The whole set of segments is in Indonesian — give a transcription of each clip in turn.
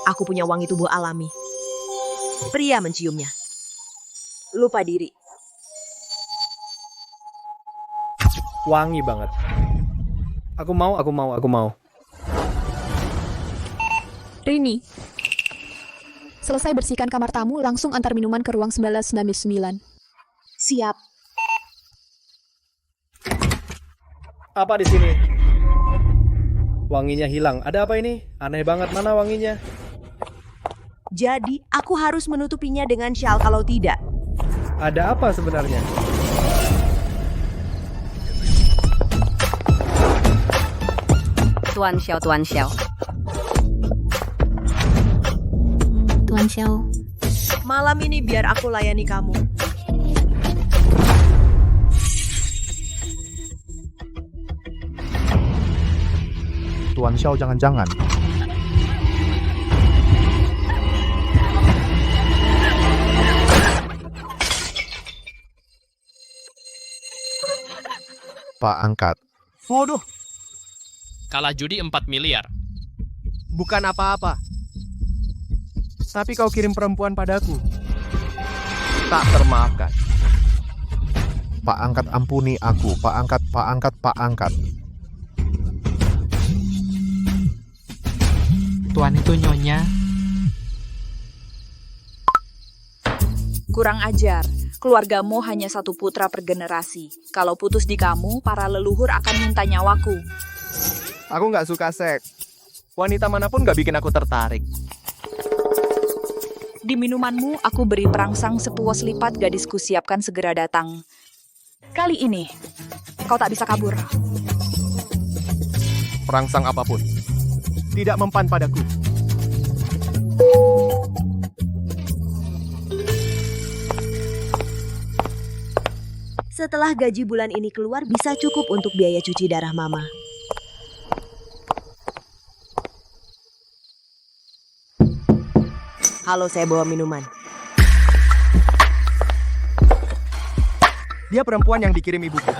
Aku punya wangi tubuh alami. Pria menciumnya. Lupa diri. Wangi banget. Aku mau. Rini, selesai bersihkan kamar tamu, langsung antar minuman ke ruang 1999. Siap. Apa di sini? Wanginya hilang. Ada apa ini? Aneh banget, mana wanginya? Jadi, aku harus menutupinya dengan syal kalau tidak. Ada apa sebenarnya? Tuan Xiao, Tuan Xiao. Tuan Xiao. Malam ini biar aku layani kamu. Tuan Xiao jangan-jangan. Pak angkat. Waduh, Kalah judi 4 miliar. bukan apa-apa. Tapi kau kirim perempuan padaku. Tak termaafkan. Pak angkat ampuni aku. Pak angkat. Tuan itu nyonya. Kurang ajar. Keluargamu hanya satu putra per generasi. Kalau putus di kamu, para leluhur akan minta nyawaku. Aku nggak suka seks. Wanita manapun nggak bikin aku tertarik. Di minumanmu, aku beri perangsang sepuas lipat gadisku siapkan segera datang. Kali ini, kau tak bisa kabur. Perangsang apapun. Tidak mempan padaku. Setelah gaji bulan ini keluar, bisa cukup untuk biaya cuci darah mama. Halo, saya bawa minuman. Dia perempuan yang dikirim ibuku.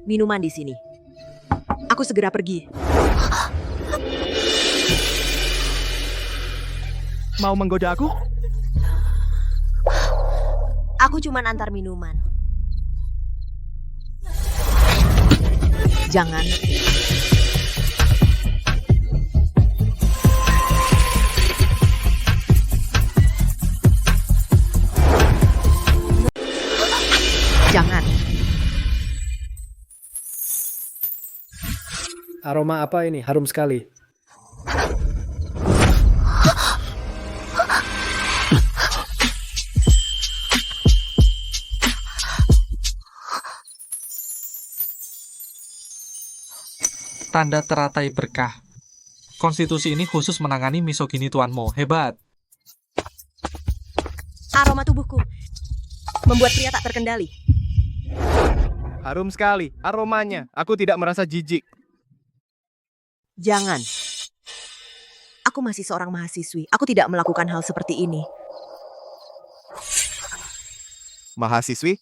Minuman di sini. Aku segera pergi. Mau menggoda aku? Aku cuma antar minuman. Jangan. Jangan. Aroma apa ini? Harum sekali. Tanda teratai berkah. Konstitusi ini khusus menangani misogini Tuan Mo. Hebat. Aroma tubuhku membuat pria tak terkendali. Harum sekali aromanya. Aku tidak merasa jijik. Jangan. Aku masih seorang mahasiswi. Aku tidak melakukan hal seperti ini. Mahasiswi?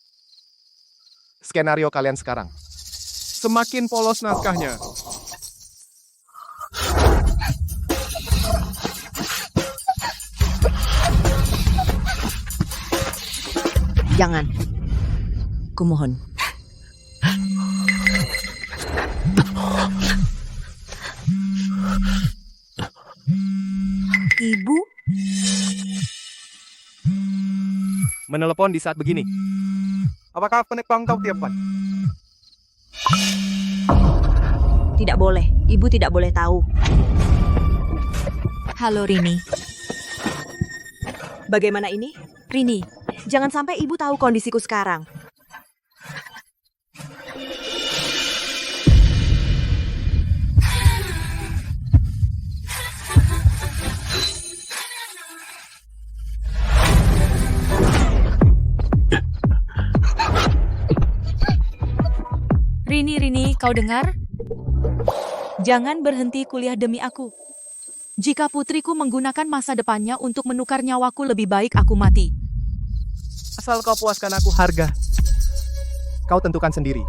Skenario kalian sekarang. Semakin polos naskahnya. Jangan. Kumohon. Ibu? Menelepon di saat begini. Apakah penumpang tahu tiapan? Tidak boleh. Ibu tidak boleh tahu. Halo Rini. Bagaimana ini? Rini, jangan sampai ibu tahu kondisiku sekarang. Rini, kau dengar? Jangan berhenti kuliah demi aku. Jika putriku menggunakan masa depannya untuk menukar nyawaku, lebih baik aku mati. Asal kau puaskan aku harga. Kau tentukan sendiri.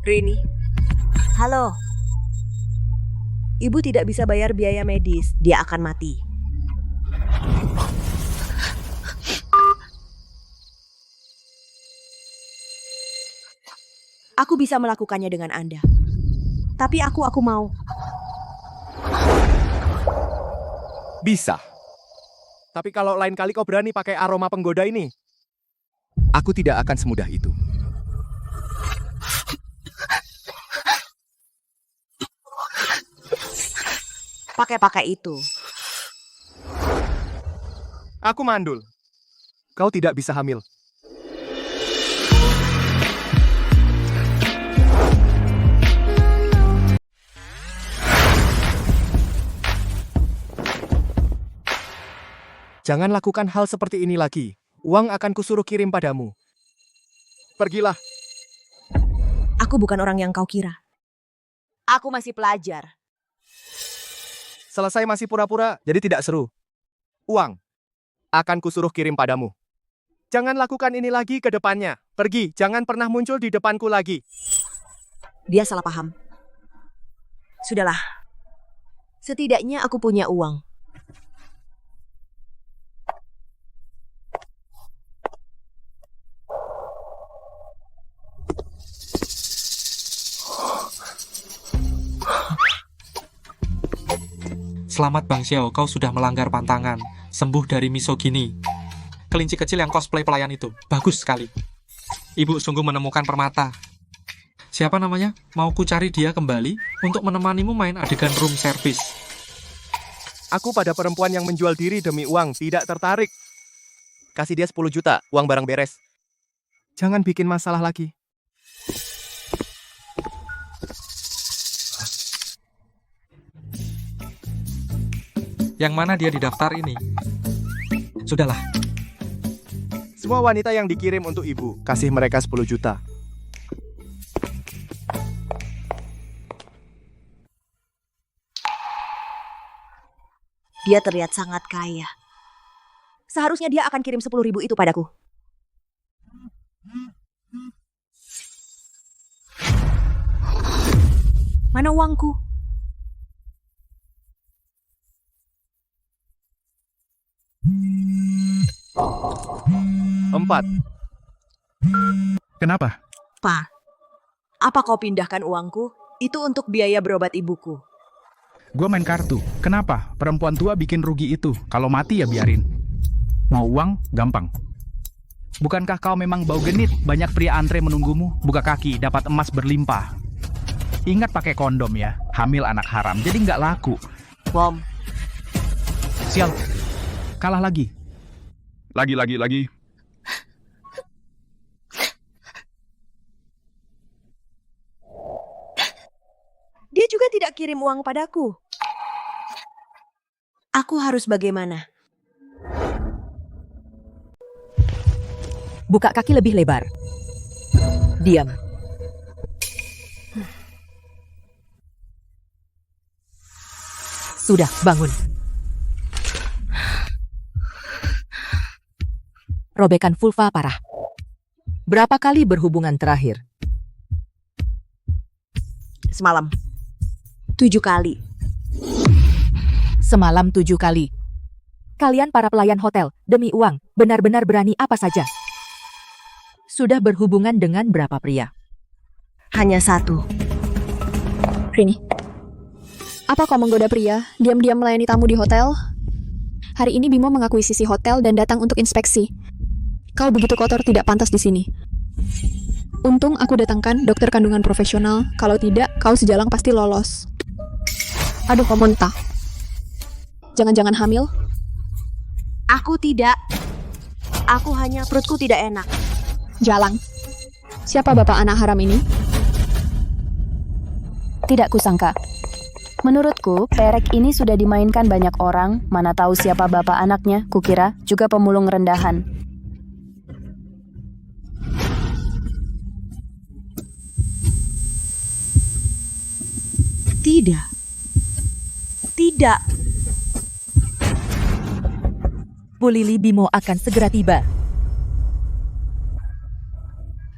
Rini. Halo. Ibu tidak bisa bayar biaya medis, dia akan mati. Aku bisa melakukannya dengan Anda. Tapi aku mau. Bisa. Tapi kalau lain kali kau berani pakai aroma penggoda ini, aku tidak akan semudah itu. Pakai itu. Aku mandul. Kau tidak bisa hamil. Jangan lakukan hal seperti ini lagi. Uang akan kusuruh kirim padamu. Pergilah. Aku bukan orang yang kau kira. Aku masih pelajar. Selesai masih pura-pura, jadi tidak seru. Uang akan kusuruh kirim padamu. Jangan lakukan ini lagi ke depannya. Pergi, jangan pernah muncul di depanku lagi. Dia salah paham. Sudahlah. Setidaknya aku punya uang. Selamat Bang Xiao, kau sudah melanggar pantangan. Sembuh dari misogini. Kelinci kecil yang cosplay pelayan itu. Bagus sekali. Ibu sungguh menemukan permata. Siapa namanya? Mau ku cari dia kembali untuk menemanimu main adegan room service. Aku pada perempuan yang menjual diri demi uang tidak tertarik. Kasih dia 10 juta, uang barang beres. Jangan bikin masalah lagi. Yang mana dia di daftar ini? Sudahlah. Semua wanita yang dikirim untuk ibu, kasih mereka 10 juta. Dia terlihat sangat kaya. Seharusnya dia akan kirim 10.000 itu padaku. Mana uangku? Empat. Kenapa? Pa, apa kau pindahkan uangku? Itu untuk biaya berobat ibuku. Gue main kartu. Kenapa? Perempuan tua bikin rugi itu. Kalau mati ya biarin. Mau uang? Gampang. Bukankah kau memang bau genit? Banyak pria antre menunggumu. Buka kaki, dapat emas berlimpah. Ingat pakai kondom ya. Hamil anak haram, jadi nggak laku. Bom. Sial. Kalah lagi. Lagi. Dia juga tidak kirim uang padaku. Aku harus bagaimana? Buka kaki lebih lebar. Diam. Sudah, bangun. Robekan vulva parah. Berapa kali berhubungan terakhir? Semalam. 7 kali. Semalam 7 kali. Kalian para pelayan hotel, demi uang, benar-benar berani apa saja. Sudah berhubungan dengan berapa pria? Hanya 1. Rini, apa kau menggoda pria, diam-diam melayani tamu di hotel? Hari ini Bimo mengakuisisi hotel dan datang untuk inspeksi. Kau begitu kotor, tidak pantas di sini. Untung aku datangkan dokter kandungan profesional. Kalau tidak, kau sejalang pasti lolos. Aduh, kau muntah. Jangan-jangan hamil? Aku tidak. Aku hanya perutku tidak enak. Jalang. Siapa bapak anak haram ini? Tidak kusangka. Menurutku, perek ini sudah dimainkan banyak orang. Mana tahu siapa bapak anaknya, kukira juga pemulung rendahan. Tidak. Bu Lili, Bimo akan segera tiba.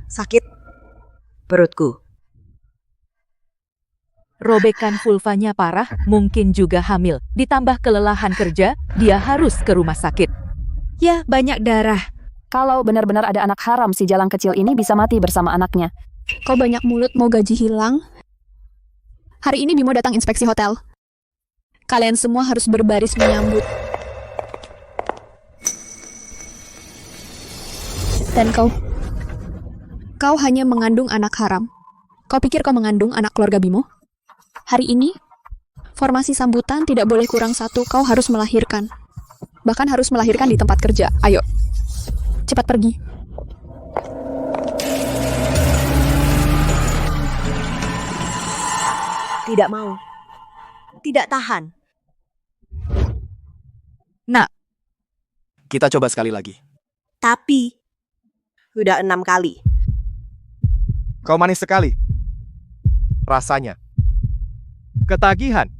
Sakit perutku. Robekan vulvanya parah, mungkin juga hamil. Ditambah kelelahan kerja, dia harus ke rumah sakit. Ya, banyak darah. Kalau benar-benar ada anak haram, si jalang kecil ini bisa mati bersama anaknya. Kau banyak mulut mau gaji hilang? Hari ini Bimo datang inspeksi hotel. Kalian semua harus berbaris menyambut. Dan kau hanya mengandung anak haram. Kau pikir kau mengandung anak keluarga Bimo? Hari ini, formasi sambutan tidak boleh kurang 1, kau harus melahirkan. Bahkan harus melahirkan di tempat kerja. Ayo, cepat pergi. Tidak mau. Tidak tahan. Nak, Kita coba sekali lagi. Tapi, udah 6 kali. Kau manis sekali. Rasanya. Ketagihan.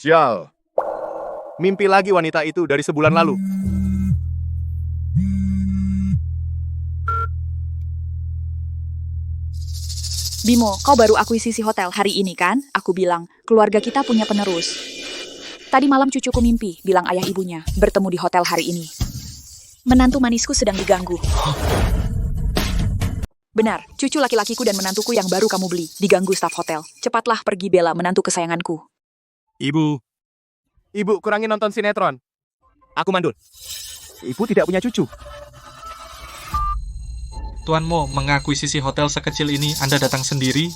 Sial. Mimpi lagi wanita itu dari sebulan lalu. Bimo, kau baru akuisisi hotel hari ini kan? Aku bilang, keluarga kita punya penerus. Tadi malam cucuku mimpi, bilang ayah ibunya, bertemu di hotel hari ini. Menantu manisku sedang diganggu. Benar, cucu laki-lakiku dan menantuku yang baru kamu beli, diganggu staf hotel. Cepatlah pergi Bella, menantu kesayanganku. Ibu, kurangi nonton sinetron. Aku mandul. Ibu tidak punya cucu. Tuan Mo mengakuisisi hotel sekecil ini, Anda datang sendiri?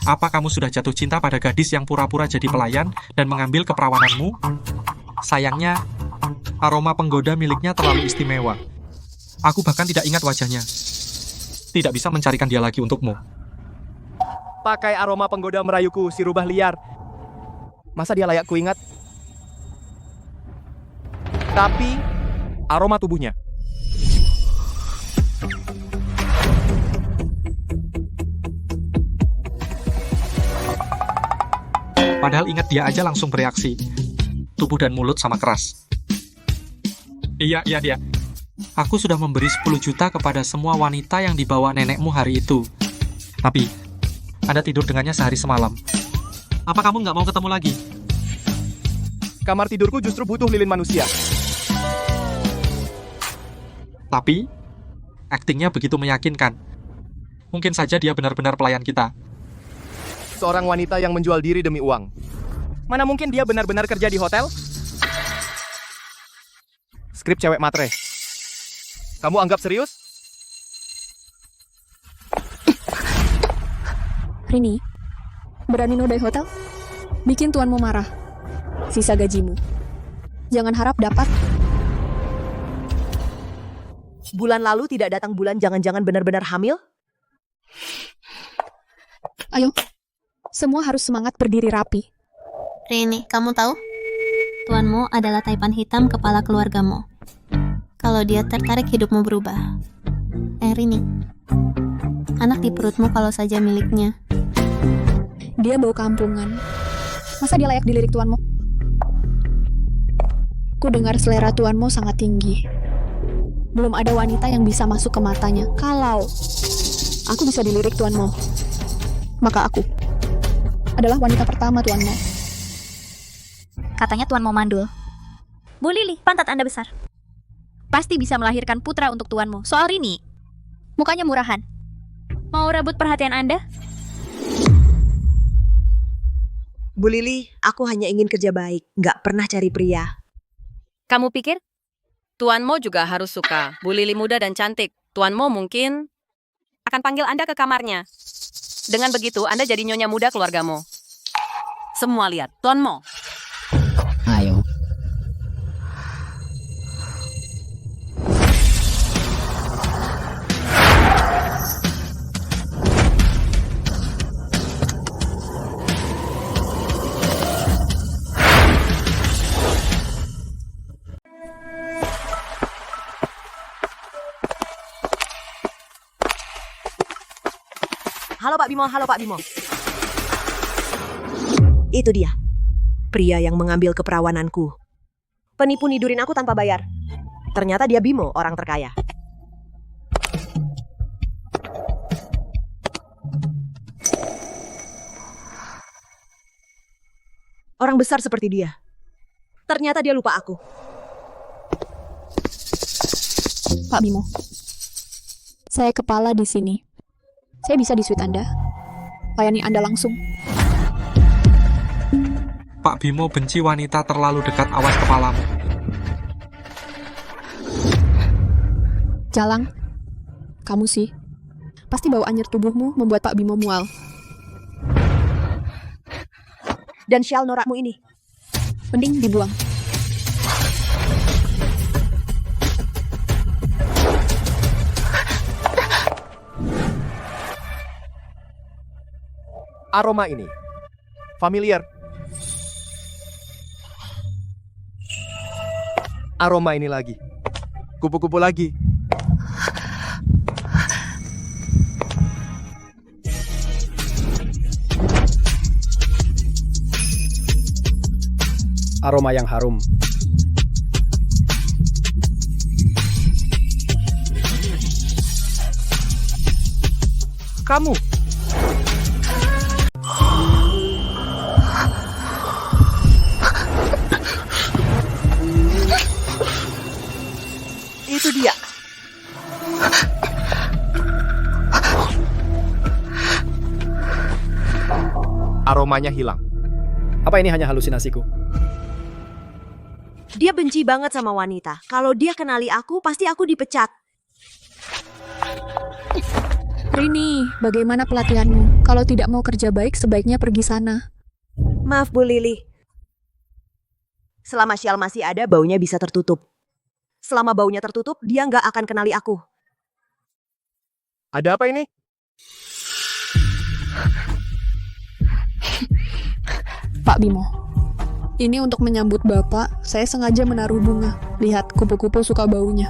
Apa kamu sudah jatuh cinta pada gadis yang pura-pura jadi pelayan dan mengambil keperawananmu? Sayangnya, aroma penggoda miliknya terlalu istimewa. Aku bahkan tidak ingat wajahnya. Tidak bisa mencarikan dia lagi untukmu. Pakai aroma penggoda merayuku, si rubah liar. Masa dia layak kuingat? Tapi, aroma tubuhnya. Padahal ingat dia aja langsung bereaksi. Tubuh dan mulut sama keras. Iya dia. Aku sudah memberi 10 juta kepada semua wanita yang dibawa nenekmu hari itu. Tapi, Anda tidur dengannya sehari semalam. Apa kamu nggak mau ketemu lagi? Kamar tidurku justru butuh lilin manusia. Tapi, aktingnya begitu meyakinkan. Mungkin saja dia benar-benar pelayan kita. Seorang wanita yang menjual diri demi uang. Mana mungkin dia benar-benar kerja di hotel? Skrip cewek matre. Kamu anggap serius? Rini, berani nodai hotel? Bikin tuanmu marah. Sisa gajimu. Jangan harap dapat. Bulan lalu tidak datang bulan, jangan-jangan benar-benar hamil? Ayo, semua harus semangat berdiri rapi. Rini, kamu tahu? Tuanmu adalah taipan hitam kepala keluargamu. Kalau dia tertarik, hidupmu berubah. Rini, anak di perutmu kalau saja miliknya. Dia bau kampungan. Masa dia layak dilirik tuanmu? Ku dengar selera tuanmu sangat tinggi. Belum ada wanita yang bisa masuk ke matanya. Kalau aku bisa dilirik tuanmu, maka aku adalah wanita pertama tuanmu. Katanya tuanmu mandul. Bu Lili, pantat Anda besar. Pasti bisa melahirkan putra untuk tuanmu. Soal Rini, mukanya murahan. Mau rebut perhatian Anda? Bu Lili, aku hanya ingin kerja baik, nggak pernah cari pria. Kamu pikir? Tuanmu juga harus suka. Bu Lili muda dan cantik. Tuanmu mungkin akan panggil Anda ke kamarnya. Dengan begitu, Anda jadi nyonya muda keluargamu. Semua lihat, tuanmu. Ayo. Halo Pak Bimo. Itu dia. Pria yang mengambil keperawananku. Penipu nidurin aku tanpa bayar. Ternyata dia Bimo, orang terkaya. Orang besar seperti dia. Ternyata dia lupa aku. Pak Bimo, saya kepala di sini. Saya bisa di suite Anda. Layani Anda langsung. Pak Bimo benci wanita terlalu dekat, awas kepalamu. Jalang, kamu sih. Pasti bau anyir tubuhmu membuat Pak Bimo mual. Dan syal norakmu ini. Mending dibuang. Aroma ini familiar. Aroma ini lagi. Kupu-kupu lagi. Aroma yang harum. Kamu. Itu dia. Aromanya hilang. Apa ini hanya halusinasiku? Dia benci banget sama wanita. Kalau dia kenali aku, pasti aku dipecat. Rini, bagaimana pelatihanmu? Kalau tidak mau kerja baik, sebaiknya pergi sana. Maaf Bu Lili. Selama Syal masih ada, baunya bisa tertutup. Selama baunya tertutup, dia nggak akan kenali aku. Ada apa ini? Pak Bimo, ini untuk menyambut Bapak, saya sengaja menaruh bunga. Lihat, kupu-kupu suka baunya.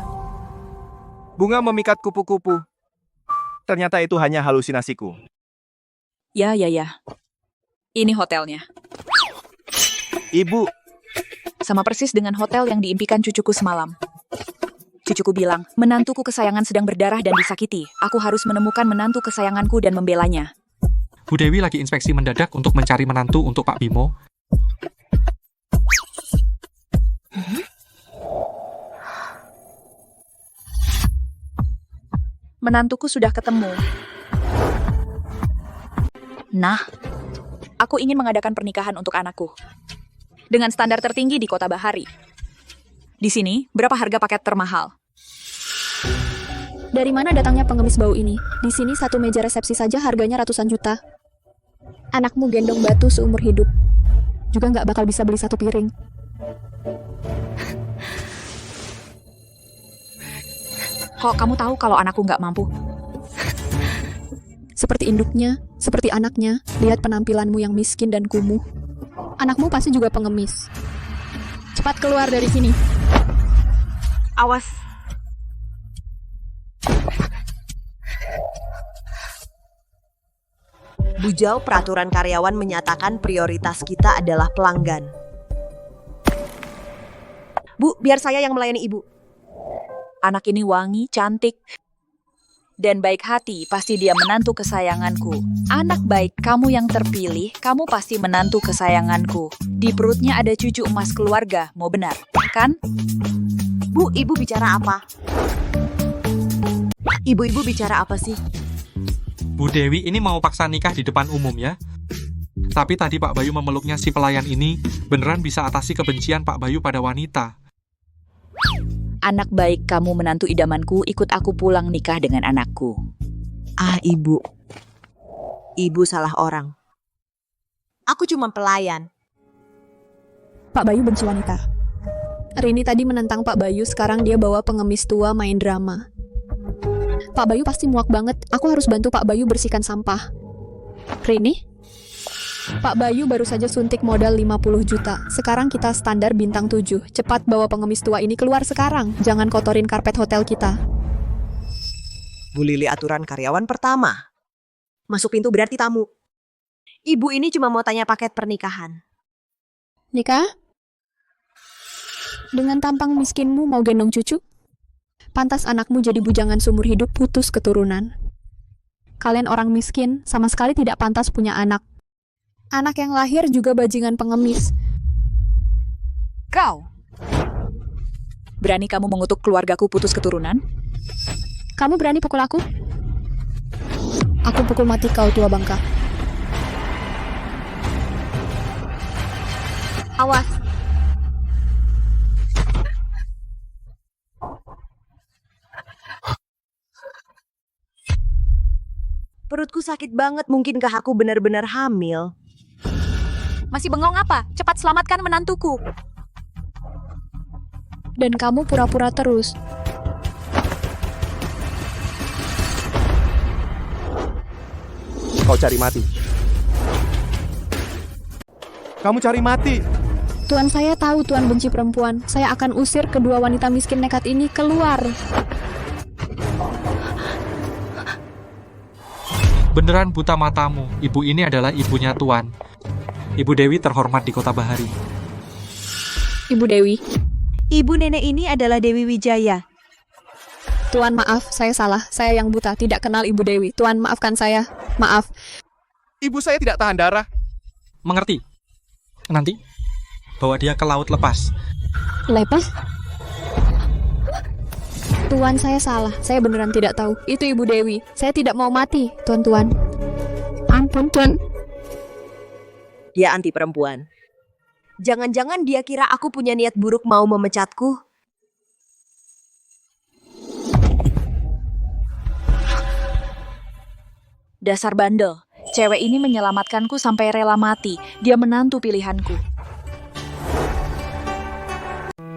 Bunga memikat kupu-kupu. Ternyata itu hanya halusinasiku. Ya. Ini hotelnya. Ibu. Sama persis dengan hotel yang diimpikan cucuku semalam. Cucuku bilang, menantuku kesayangan sedang berdarah dan disakiti. Aku harus menemukan menantu kesayanganku dan membelanya. Bu Dewi lagi inspeksi mendadak untuk mencari menantu untuk Pak Bimo. Menantuku sudah ketemu. Nah, aku ingin mengadakan pernikahan untuk anakku. Dengan standar tertinggi di Kota Bahari. Di sini, berapa harga paket termahal? Dari mana datangnya pengemis bau ini? Di sini satu meja resepsi saja harganya ratusan juta. Anakmu gendong batu seumur hidup. Juga nggak bakal bisa beli satu piring. Kok kamu tahu kalau anakku nggak mampu? Seperti induknya, seperti anaknya, lihat penampilanmu yang miskin dan kumuh. Anakmu pasti juga pengemis. Cepat keluar dari sini. Awas. Bujau, peraturan karyawan menyatakan prioritas kita adalah pelanggan. Bu, biar saya yang melayani Ibu. Anak ini wangi, cantik, dan baik hati. Pasti dia menantu kesayanganku. Anak baik, kamu yang terpilih, kamu pasti menantu kesayanganku. Di perutnya ada cucu emas keluarga, mau benar, kan? Bu, Ibu bicara apa? Ibu-ibu bicara apa sih? Bu Dewi ini mau paksa nikah di depan umum ya. Tapi tadi Pak Bayu memeluknya si pelayan ini, beneran bisa atasi kebencian Pak Bayu pada wanita. Anak baik, kamu menantu idamanku, ikut aku pulang nikah dengan anakku. Ah, Ibu. Ibu salah orang. Aku cuma pelayan. Pak Bayu benci wanita. Rini tadi menentang Pak Bayu, sekarang dia bawa pengemis tua main drama. Pak Bayu pasti muak banget, aku harus bantu Pak Bayu bersihkan sampah. Rini? Pak Bayu baru saja suntik modal 50 juta. Sekarang kita standar bintang 7. Cepat bawa pengemis tua ini keluar sekarang. Jangan kotorin karpet hotel kita. Bu Lili, aturan karyawan pertama. Masuk pintu berarti tamu. Ibu ini cuma mau tanya paket pernikahan. Nikah? Dengan tampang miskinmu mau gendong cucu? Pantas anakmu jadi bujangan seumur hidup, putus keturunan. Kalian orang miskin, sama sekali tidak pantas punya anak. Anak yang lahir juga bajingan pengemis. Kau? Berani kamu mengutuk keluargaku putus keturunan? Kamu berani pukul aku? Aku pukul mati kau, tua bangka. Awas. Perutku sakit banget, mungkinkah aku benar-benar hamil? Masih bengong apa? Cepat selamatkan menantuku. Dan kamu pura-pura terus. Kau cari mati. Kamu cari mati. Tuan, saya tahu Tuan benci perempuan. Saya akan usir kedua wanita miskin nekat ini keluar. Beneran buta matamu. Ibu ini adalah ibunya Tuan. Ibu Dewi terhormat di Kota Bahari. Ibu Dewi. Ibu nenek ini adalah Dewi Wijaya. Tuan, maaf, saya salah. Saya yang buta, tidak kenal Ibu Dewi. Tuan, maafkan saya. Maaf. Ibu saya tidak tahan darah. Mengerti? Nanti bawa dia ke laut lepas. Lepas? Tuan, saya salah. Saya beneran tidak tahu. Itu Ibu Dewi. Saya tidak mau mati, Tuan. Ampun, Tuan. Dia anti perempuan. Jangan-jangan dia kira aku punya niat buruk mau memecatku. Dasar bandel. Cewek ini menyelamatkanku sampai rela mati. Dia menantu pilihanku.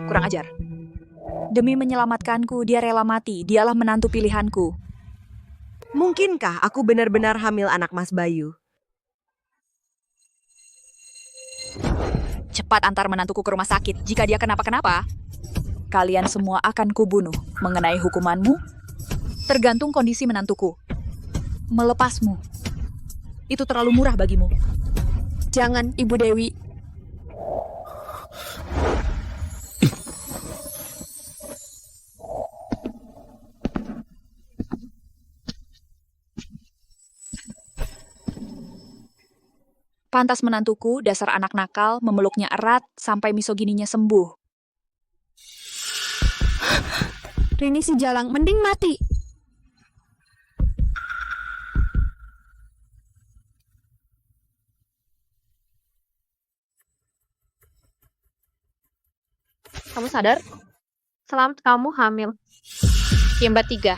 Kurang ajar. Demi menyelamatkanku, dia rela mati. Dialah menantu pilihanku. Mungkinkah aku benar-benar hamil anak Mas Bayu? Cepat antar menantuku ke rumah sakit. Jika dia kenapa-kenapa, kalian semua akan kubunuh. Mengenai hukumanmu, tergantung kondisi menantuku. Melepasmu, itu terlalu murah bagimu. Jangan, Ibu Dewi. Pantas menantuku, dasar anak nakal, memeluknya erat sampai misogininya sembuh. Rini si Jalang, mending mati. Kamu sadar? Selamat kamu hamil. Kimbat 3.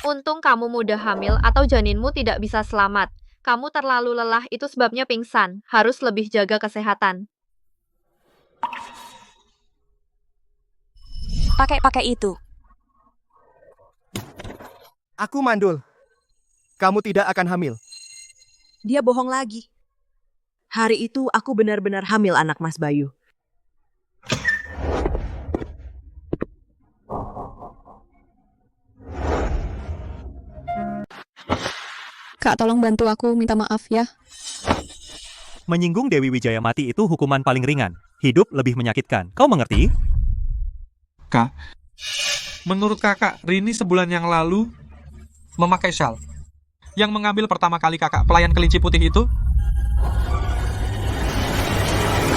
Untung kamu mudah hamil atau janinmu tidak bisa selamat. Kamu terlalu lelah, itu sebabnya pingsan. Harus lebih jaga kesehatan. Pakai itu. Aku mandul. Kamu tidak akan hamil. Dia bohong lagi. Hari itu aku benar-benar hamil anak Mas Bayu. Kak, tolong bantu aku, minta maaf ya. Menyinggung Dewi Wijaya mati itu hukuman paling ringan. Hidup lebih menyakitkan. Kau mengerti? Kak, menurut kakak, Rini sebulan yang lalu memakai shawl. Yang mengambil pertama kali kakak pelayan kelinci putih itu?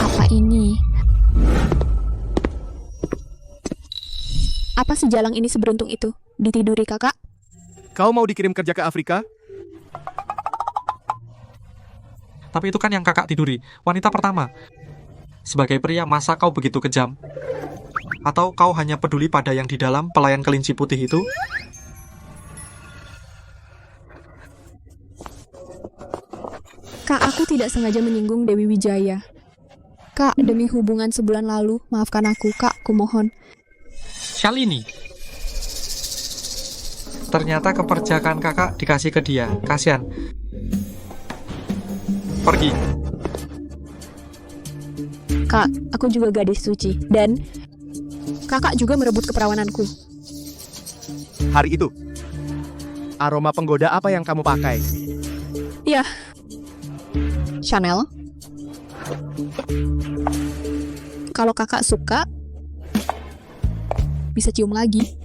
Apa ini? Apa si Jalang ini seberuntung itu? Ditiduri kakak? Kau mau dikirim kerja ke Afrika? Tapi itu kan yang kakak tiduri, wanita pertama. Sebagai pria, masa kau begitu kejam? Atau kau hanya peduli pada yang di dalam pelayan kelinci putih itu? Kak, aku tidak sengaja menyinggung Dewi Wijaya. Kak, demi hubungan sebulan lalu, maafkan aku, Kak, kumohon. Syal ini. Ternyata keperjakaan kakak dikasih ke dia. Kasihan. Pergi. Kak, aku juga gadis suci. Dan kakak juga merebut keperawananku. Hari itu, aroma penggoda apa yang kamu pakai? Ya, Chanel. Kalau kakak suka, bisa cium lagi.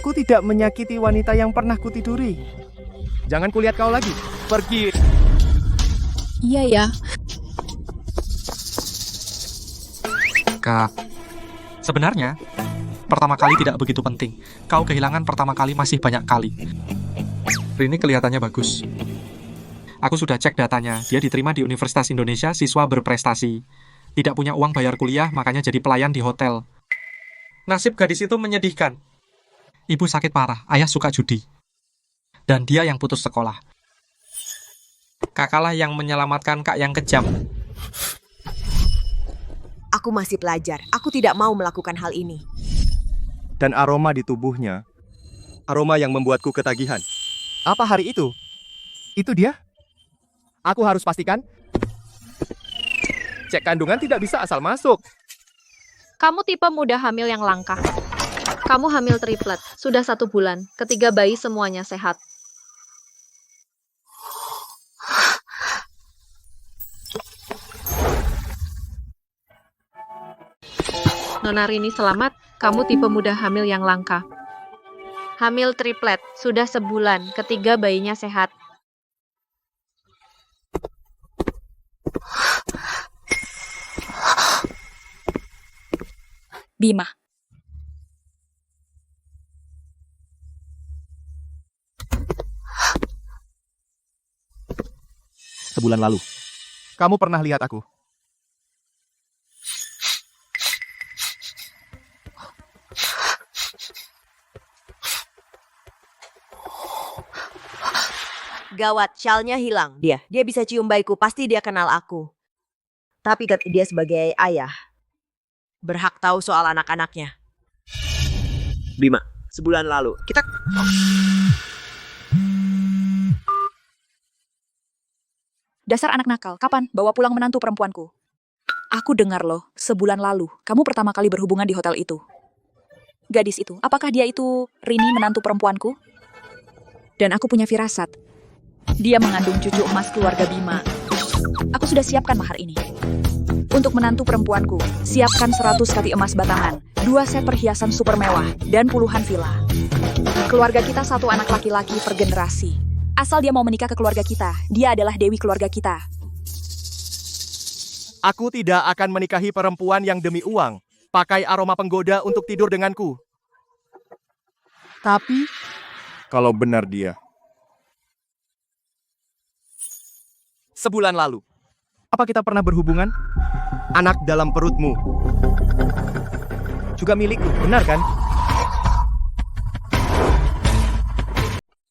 Aku tidak menyakiti wanita yang pernah kutiduri. Jangan kulihat kau lagi. Pergi. Iya ya. Kak, sebenarnya pertama kali tidak begitu penting. Kau kehilangan pertama kali masih banyak kali. Rini kelihatannya bagus. Aku sudah cek datanya. Dia diterima di Universitas Indonesia, siswa berprestasi. Tidak punya uang bayar kuliah, makanya jadi pelayan di hotel. Nasib gadis itu menyedihkan. Ibu sakit parah, ayah suka judi. Dan dia yang putus sekolah. Kakaklah yang menyelamatkan kak yang kejam. Aku masih pelajar. Aku tidak mau melakukan hal ini. Dan aroma di tubuhnya. Aroma yang membuatku ketagihan. Apa hari itu? Itu dia? Aku harus pastikan. Cek kandungan tidak bisa asal masuk. Kamu tipe muda hamil yang langka. Kamu hamil triplet, sudah 1 bulan. Ketiga bayi semuanya sehat. Nona Rini selamat, kamu tipe muda hamil yang langka. Hamil triplet, sudah sebulan, ketiga bayinya sehat. Bima. Sebulan lalu. Kamu pernah lihat aku? Gawat, syalnya hilang. Dia bisa cium bayiku, pasti dia kenal aku. Tapi dia sebagai ayah berhak tahu soal anak-anaknya. Bima, sebulan lalu kita... Dasar anak nakal, kapan bawa pulang menantu perempuanku? Aku dengar loh, sebulan lalu, kamu pertama kali berhubungan di hotel itu. Gadis itu, apakah dia itu Rini menantu perempuanku? Dan aku punya firasat. Dia mengandung cucu emas keluarga Bima. Aku sudah siapkan mahar ini. Untuk menantu perempuanku, siapkan 100 kati emas batangan, 2 set perhiasan super mewah, dan puluhan villa. Keluarga kita 1 anak laki-laki per generasi. Asal dia mau menikah ke keluarga kita, dia adalah dewi keluarga kita. Aku tidak akan menikahi perempuan yang demi uang, pakai aroma penggoda untuk tidur denganku. Tapi, kalau benar dia. Sebulan lalu, apa kita pernah berhubungan? Anak dalam perutmu. Juga milikku, benar kan?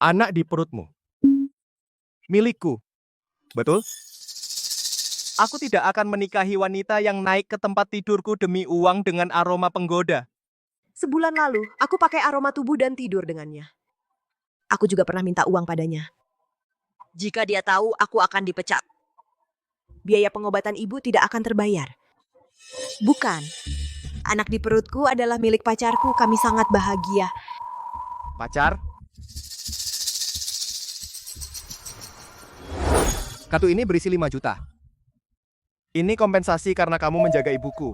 Anak di perutmu. Milikku. Betul? Aku tidak akan menikahi wanita yang naik ke tempat tidurku demi uang dengan aroma penggoda. Sebulan lalu, aku pakai aroma tubuh dan tidur dengannya. Aku juga pernah minta uang padanya. Jika dia tahu, aku akan dipecat. Biaya pengobatan ibu tidak akan terbayar. Bukan. Anak di perutku adalah milik pacarku, kami sangat bahagia. Pacar? Kartu ini berisi 5 juta. Ini kompensasi karena kamu menjaga ibuku.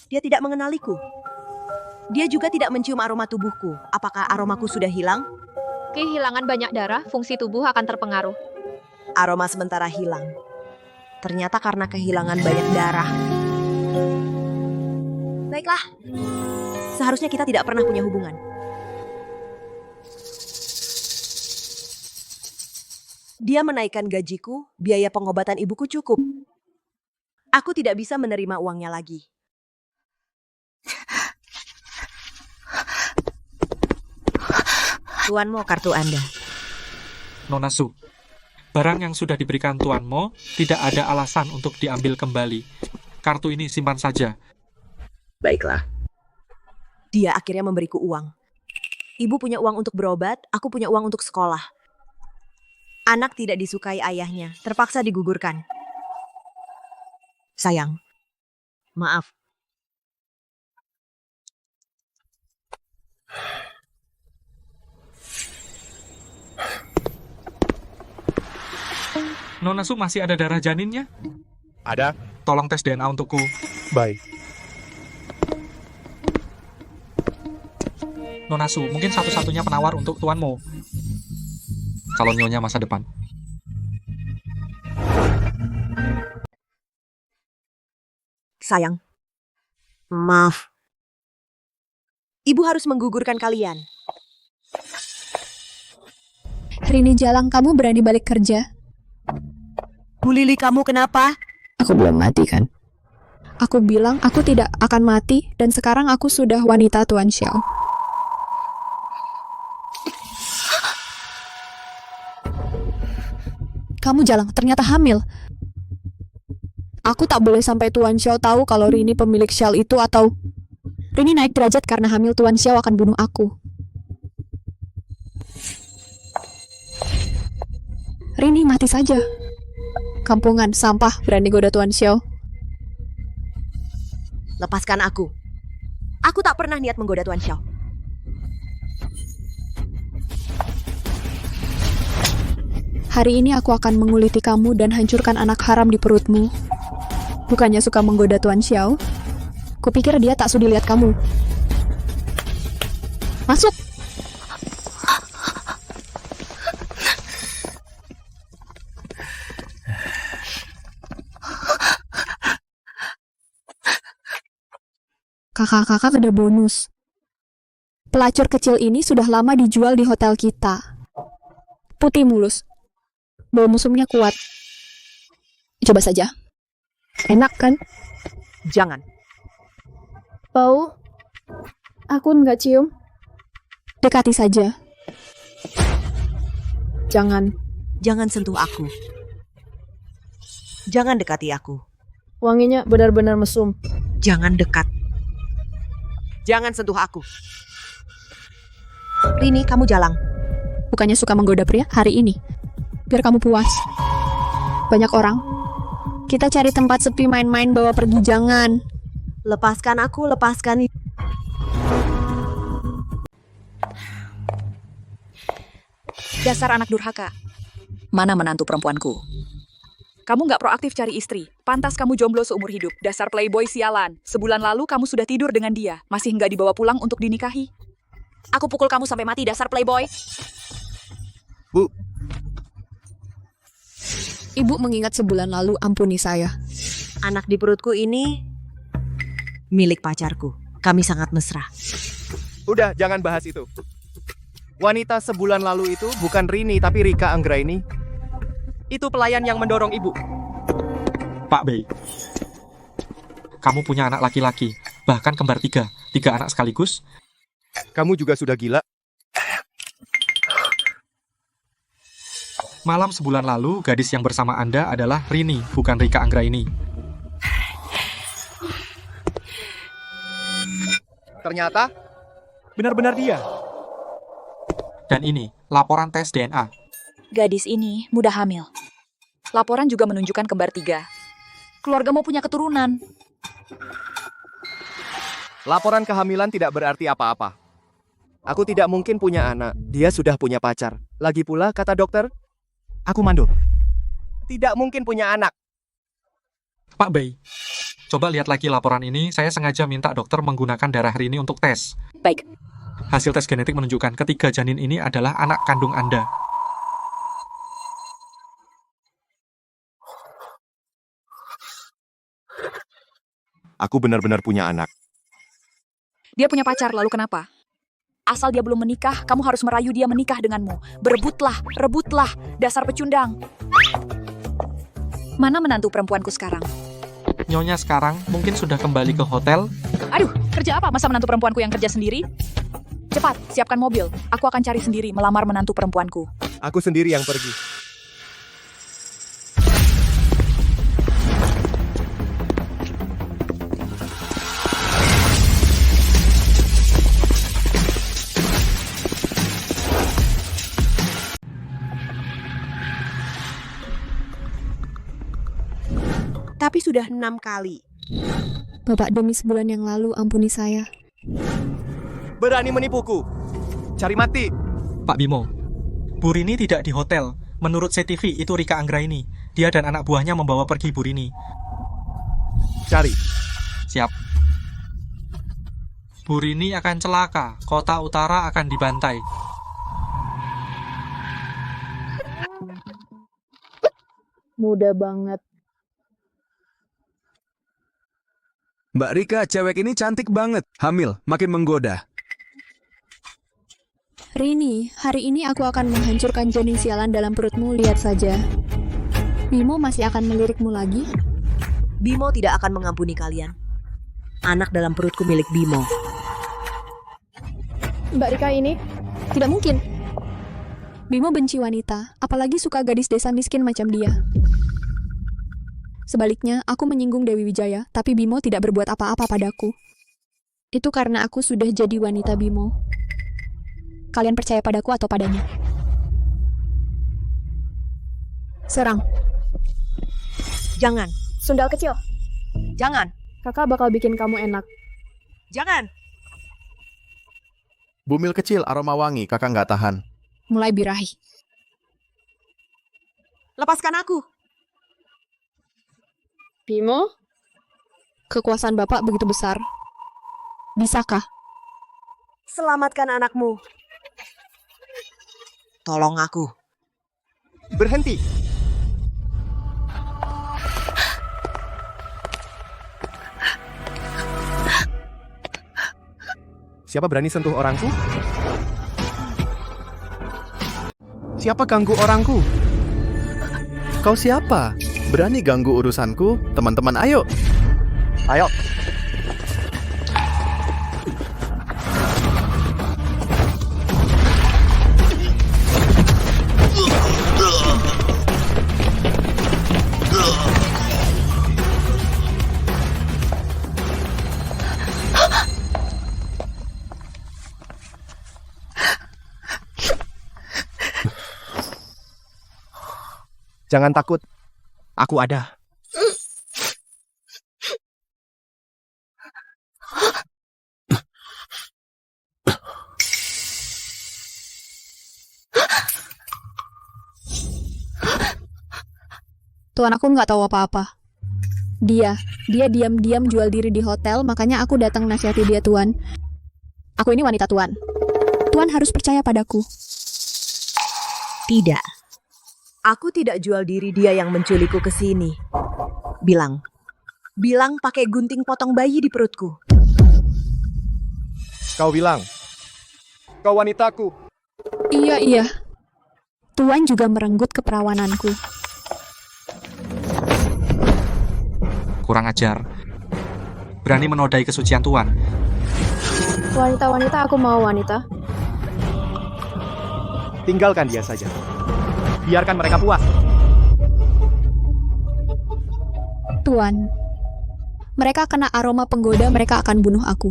Dia tidak mengenaliku. Dia juga tidak mencium aroma tubuhku. Apakah aromaku sudah hilang? Kehilangan banyak darah, fungsi tubuh akan terpengaruh. Aroma sementara hilang. Ternyata karena kehilangan banyak darah. Baiklah. Seharusnya kita tidak pernah punya hubungan. Dia menaikkan gajiku, biaya pengobatan ibuku cukup. Aku tidak bisa menerima uangnya lagi. Tuan Mo, kartu Anda. Nona Su, barang yang sudah diberikan Tuan Mo tidak ada alasan untuk diambil kembali. Kartu ini simpan saja. Baiklah. Dia akhirnya memberiku uang. Ibu punya uang untuk berobat, aku punya uang untuk sekolah. Anak tidak disukai ayahnya, terpaksa digugurkan. Sayang, maaf. Nona Su masih ada darah janinnya? Ada. Tolong tes DNA untukku. Baik. Nona Su, mungkin satu-satunya penawar untuk Tuan Mo. Calon nyonya masa depan. Sayang. Maaf. Ibu harus menggugurkan kalian. Rini Jalang, kamu berani balik kerja? Bu Lili, kamu kenapa? Aku belum mati kan? Aku bilang aku tidak akan mati, dan sekarang aku sudah wanita Tuan Xiao. Kamu Jalang, ternyata hamil. Aku tak boleh sampai Tuan Xiao tahu kalau Rini pemilik Shell itu, atau Rini naik derajat karena hamil. Tuan Xiao akan bunuh aku. Rini mati saja. Kampungan sampah berani goda Tuan Xiao. Lepaskan aku. Aku tak pernah niat menggoda Tuan Xiao. Hari ini aku akan menguliti kamu dan hancurkan anak haram di perutmu. Bukannya suka menggoda Tuan Xiao. Kupikir dia tak sudi lihat kamu. Masuk! Kakak-kakak ada bonus. Pelacur kecil ini sudah lama dijual di hotel kita. Putih mulus. Bau musumnya kuat. Coba saja. Enak kan? Jangan. Bau? Aku nggak cium. Dekati saja. Jangan. Jangan sentuh aku. Jangan dekati aku. Wanginya benar-benar mesum. Jangan dekat. Jangan sentuh aku. Rini, kamu Jalang. Bukannya suka menggoda pria hari ini. Biar kamu puas. Banyak orang. Kita cari tempat sepi main-main, bawa pergi, jangan. Lepaskan aku, lepaskan. Dasar anak durhaka. Mana menantu perempuanku? Kamu nggak proaktif cari istri. Pantas kamu jomblo seumur hidup. Dasar playboy sialan. Sebulan lalu kamu sudah tidur dengan dia. Masih nggak dibawa pulang untuk dinikahi. Aku pukul kamu sampai mati, dasar playboy. Bu. Ibu mengingat sebulan lalu, ampuni saya. Anak di perutku ini milik pacarku. Kami sangat mesra. Udah, jangan bahas itu. Wanita sebulan lalu itu bukan Rini, tapi Rika Anggraini. Itu pelayan yang mendorong ibu. Pak Bei, kamu punya anak laki-laki, bahkan kembar 3 anak sekaligus. Kamu juga sudah gila. Malam sebulan lalu, gadis yang bersama Anda adalah Rini, bukan Rika Anggraini. Ternyata, benar-benar dia. Dan ini, laporan tes DNA. Gadis ini mudah hamil. Laporan juga menunjukkan kembar 3. Keluargamu punya keturunan. Laporan kehamilan tidak berarti apa-apa. Aku tidak mungkin punya anak. Dia sudah punya pacar. Lagi pula, kata dokter, aku mandul. Tidak mungkin punya anak. Pak Bei, coba lihat lagi laporan ini. Saya sengaja minta dokter menggunakan darah Rini untuk tes. Baik. Hasil tes genetik menunjukkan ketiga janin ini adalah anak kandung Anda. Aku benar-benar punya anak. Dia punya pacar, lalu kenapa? Asal dia belum menikah, kamu harus merayu dia menikah denganmu. Berebutlah, rebutlah, dasar pecundang. Mana menantu perempuanku sekarang? Nyonya sekarang mungkin sudah kembali ke hotel. Aduh, kerja apa masa menantu perempuanku yang kerja sendiri? Cepat, siapkan mobil. Aku akan cari sendiri melamar menantu perempuanku. Aku sendiri yang pergi. Tapi sudah 6 kali. Bapak, demi sebulan yang lalu, ampuni saya. Berani menipuku. Cari mati. Pak Bimo, Bu Rini tidak di hotel. Menurut CCTV, itu Rika Anggraini. Dia dan anak buahnya membawa pergi Bu Rini. Cari. Siap. Bu Rini akan celaka, kota utara akan dibantai. Mudah banget. Mbak Rika, cewek ini cantik banget. Hamil, makin menggoda. Rini, hari ini aku akan menghancurkan janin sialan dalam perutmu, lihat saja. Bimo masih akan melirikmu lagi? Bimo tidak akan mengampuni kalian. Anak dalam perutku milik Bimo. Mbak Rika ini? Tidak mungkin. Bimo benci wanita, apalagi suka gadis desa miskin macam dia. Sebaliknya, aku menyinggung Dewi Wijaya, tapi Bimo tidak berbuat apa-apa padaku. Itu karena aku sudah jadi wanita Bimo. Kalian percaya padaku atau padanya? Serang. Jangan. Sundal kecil. Jangan. Kakak bakal bikin kamu enak. Jangan. Bumil kecil, aroma wangi, kakak nggak tahan. Mulai birahi. Lepaskan aku. Bimo? Kekuasaan Bapak begitu besar. Bisakah? Selamatkan anakmu. Tolong aku. Berhenti. Siapa berani sentuh orangku? Siapa ganggu orangku? Kau siapa? Berani ganggu urusanku? Teman-teman, ayo. Ayo. Jangan takut. Aku ada. Tuan, aku nggak tahu apa-apa. Dia diam-diam jual diri di hotel, makanya aku datang nasihati dia, Tuan. Aku ini wanita Tuan. Tuan harus percaya padaku. Tidak. Aku tidak jual diri dia yang menculikku ke sini. Bilang pakai gunting potong bayi di perutku. Kau bilang, kau wanitaku. Iya. Tuan juga merenggut keperawananku. Kurang ajar. Berani menodai kesucian Tuan. Wanita-wanita, aku mau wanita. Tinggalkan dia saja. Biarkan mereka puas. Tuan, mereka kena aroma penggoda, mereka akan bunuh aku.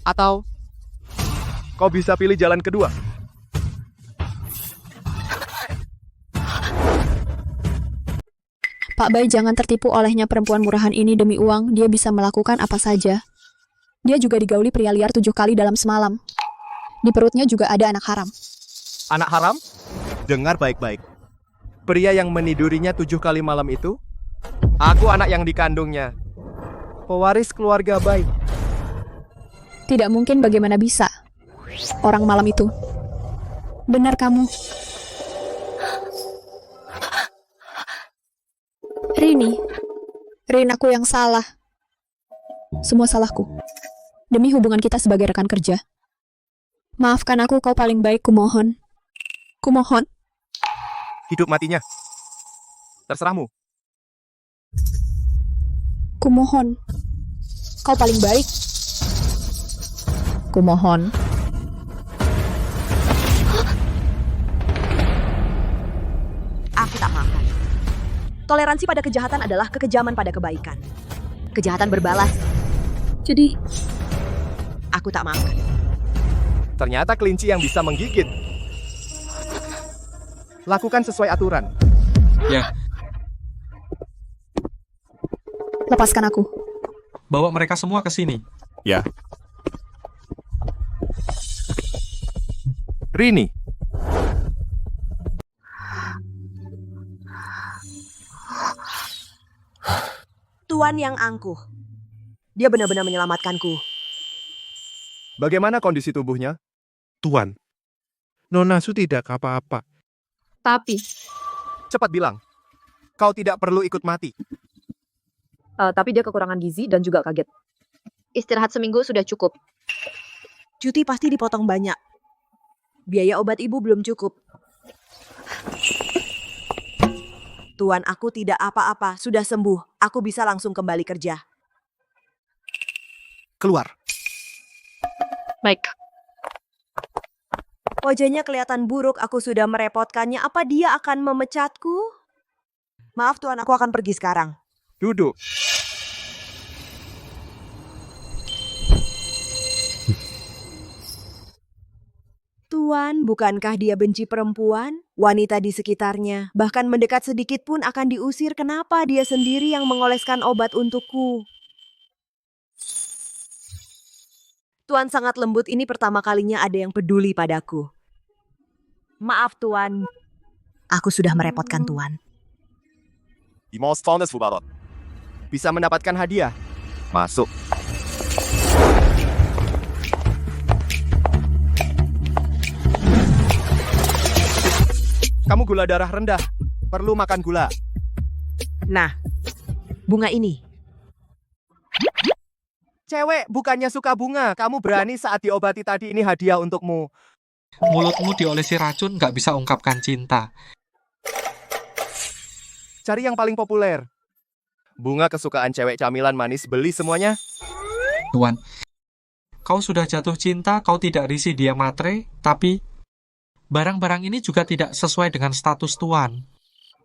Atau kau bisa pilih jalan kedua. Pak Bay, jangan tertipu olehnya perempuan murahan ini. Demi uang, dia bisa melakukan apa saja. Dia juga digauli pria liar 7 kali dalam semalam. Di perutnya juga ada anak haram. Anak haram? Dengar baik-baik. Pria yang menidurinya 7 kali malam itu, aku anak yang dikandungnya. Pewaris keluarga baik. Tidak mungkin, bagaimana bisa? Orang malam itu. Benar kamu. Rin, aku yang salah. Semua salahku. Demi hubungan kita sebagai rekan kerja. Maafkan aku, kau paling baik, kumohon. Kumohon. Hidup matinya. Terserahmu. Kumohon. Kau paling baik. Kumohon. Aku tak maafkan. Toleransi pada kejahatan adalah kekejaman pada kebaikan. Kejahatan berbalas. Jadi, aku tak maafkan. Ternyata kelinci yang bisa menggigit. Lakukan sesuai aturan. Ya, Lepaskan aku. bawa mereka semua ke sini. Ya. Rini. Tuan yang angkuh. Dia benar-benar menyelamatkanku. Bagaimana kondisi tubuhnya? Tuan, Nona Su tidak apa-apa. Tapi, Cepat bilang. Kau tidak perlu ikut mati. Tapi dia kekurangan gizi dan juga kaget. istirahat seminggu sudah cukup. Cuti pasti dipotong banyak. Biaya obat ibu belum cukup. Tuan, aku tidak apa-apa, sudah sembuh. Aku bisa langsung kembali kerja. Keluar. Baik. Wajahnya kelihatan buruk, aku sudah merepotkannya. Apa dia akan memecatku? Maaf Tuan, aku akan pergi sekarang. Duduk. Tuan, bukankah dia benci perempuan? Wanita di sekitarnya, bahkan mendekat sedikit pun akan diusir. Kenapa dia sendiri yang mengoleskan obat untukku? Tuan sangat lembut, ini pertama kalinya ada yang peduli padaku. Maaf Tuan, aku sudah merepotkan Tuan. Bisa mendapatkan hadiah. Masuk. Kamu gula darah rendah. Perlu makan gula. Nah, bunga ini. Cewek bukannya suka bunga. Kamu berani saat diobati tadi, ini hadiah untukmu. Mulutmu diolesi racun, nggak bisa ungkapkan cinta. Cari yang paling populer. Bunga kesukaan cewek camilan manis, beli semuanya. Tuan, kau sudah jatuh cinta, kau tidak risih dia matre, tapi barang-barang ini juga tidak sesuai dengan status Tuan.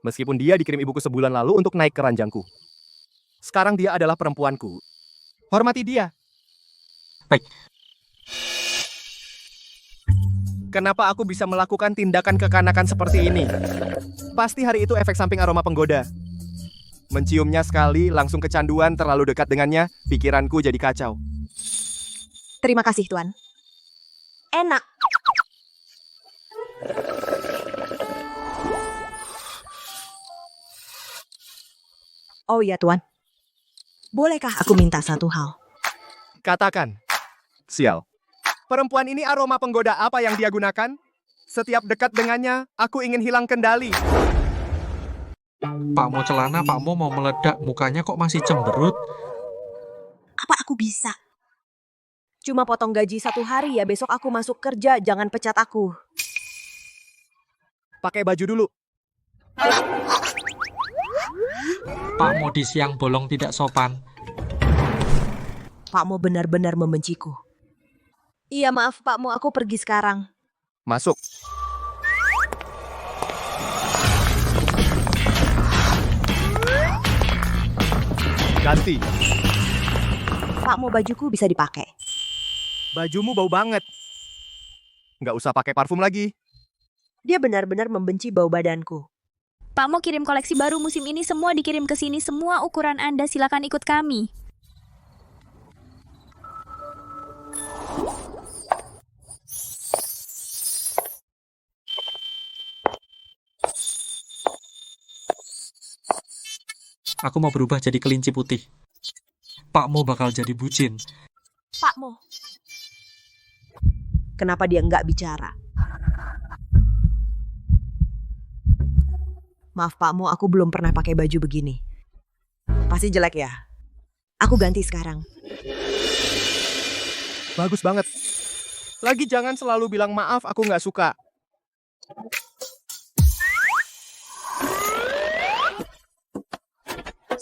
Meskipun dia dikirim ibuku sebulan lalu untuk naik ke ranjangku. Sekarang dia adalah perempuanku. Hormati dia. Baik. Kenapa aku bisa melakukan tindakan kekanakan seperti ini? Pasti hari itu efek samping aroma penggoda. Menciumnya sekali, langsung kecanduan, terlalu dekat dengannya, pikiranku jadi kacau. Terima kasih Tuan. Enak. Oh iya Tuan. Bolehkah aku minta satu hal? Katakan. Sial. Perempuan ini aroma penggoda apa yang dia gunakan? Setiap dekat dengannya, aku ingin hilang kendali. Pak Mo celana, Pak Mo mau meledak, mukanya kok masih cemberut. Apa aku bisa? Cuma potong gaji 1 hari ya, besok aku masuk kerja, jangan pecat aku. Pakai baju dulu. Pak Mo di siang bolong tidak sopan. Pak Mo benar-benar membenciku. Iya maaf Pak Mo, aku pergi sekarang. Masuk. Ganti. Pak Mo, bajuku bisa dipakai. Bajumu bau banget. Nggak usah pakai parfum lagi. Dia benar-benar membenci bau badanku. Pak Mo kirim koleksi baru musim ini, semua dikirim ke sini, semua ukuran Anda, silakan ikut kami. Aku mau berubah jadi kelinci putih. Pak Mo bakal jadi bucin. Pak Mo. Kenapa dia nggak bicara? Maaf Pak Mo, aku belum pernah pakai baju begini. Pasti jelek ya? Aku ganti sekarang. Bagus banget. Lagi jangan selalu bilang maaf, aku nggak suka.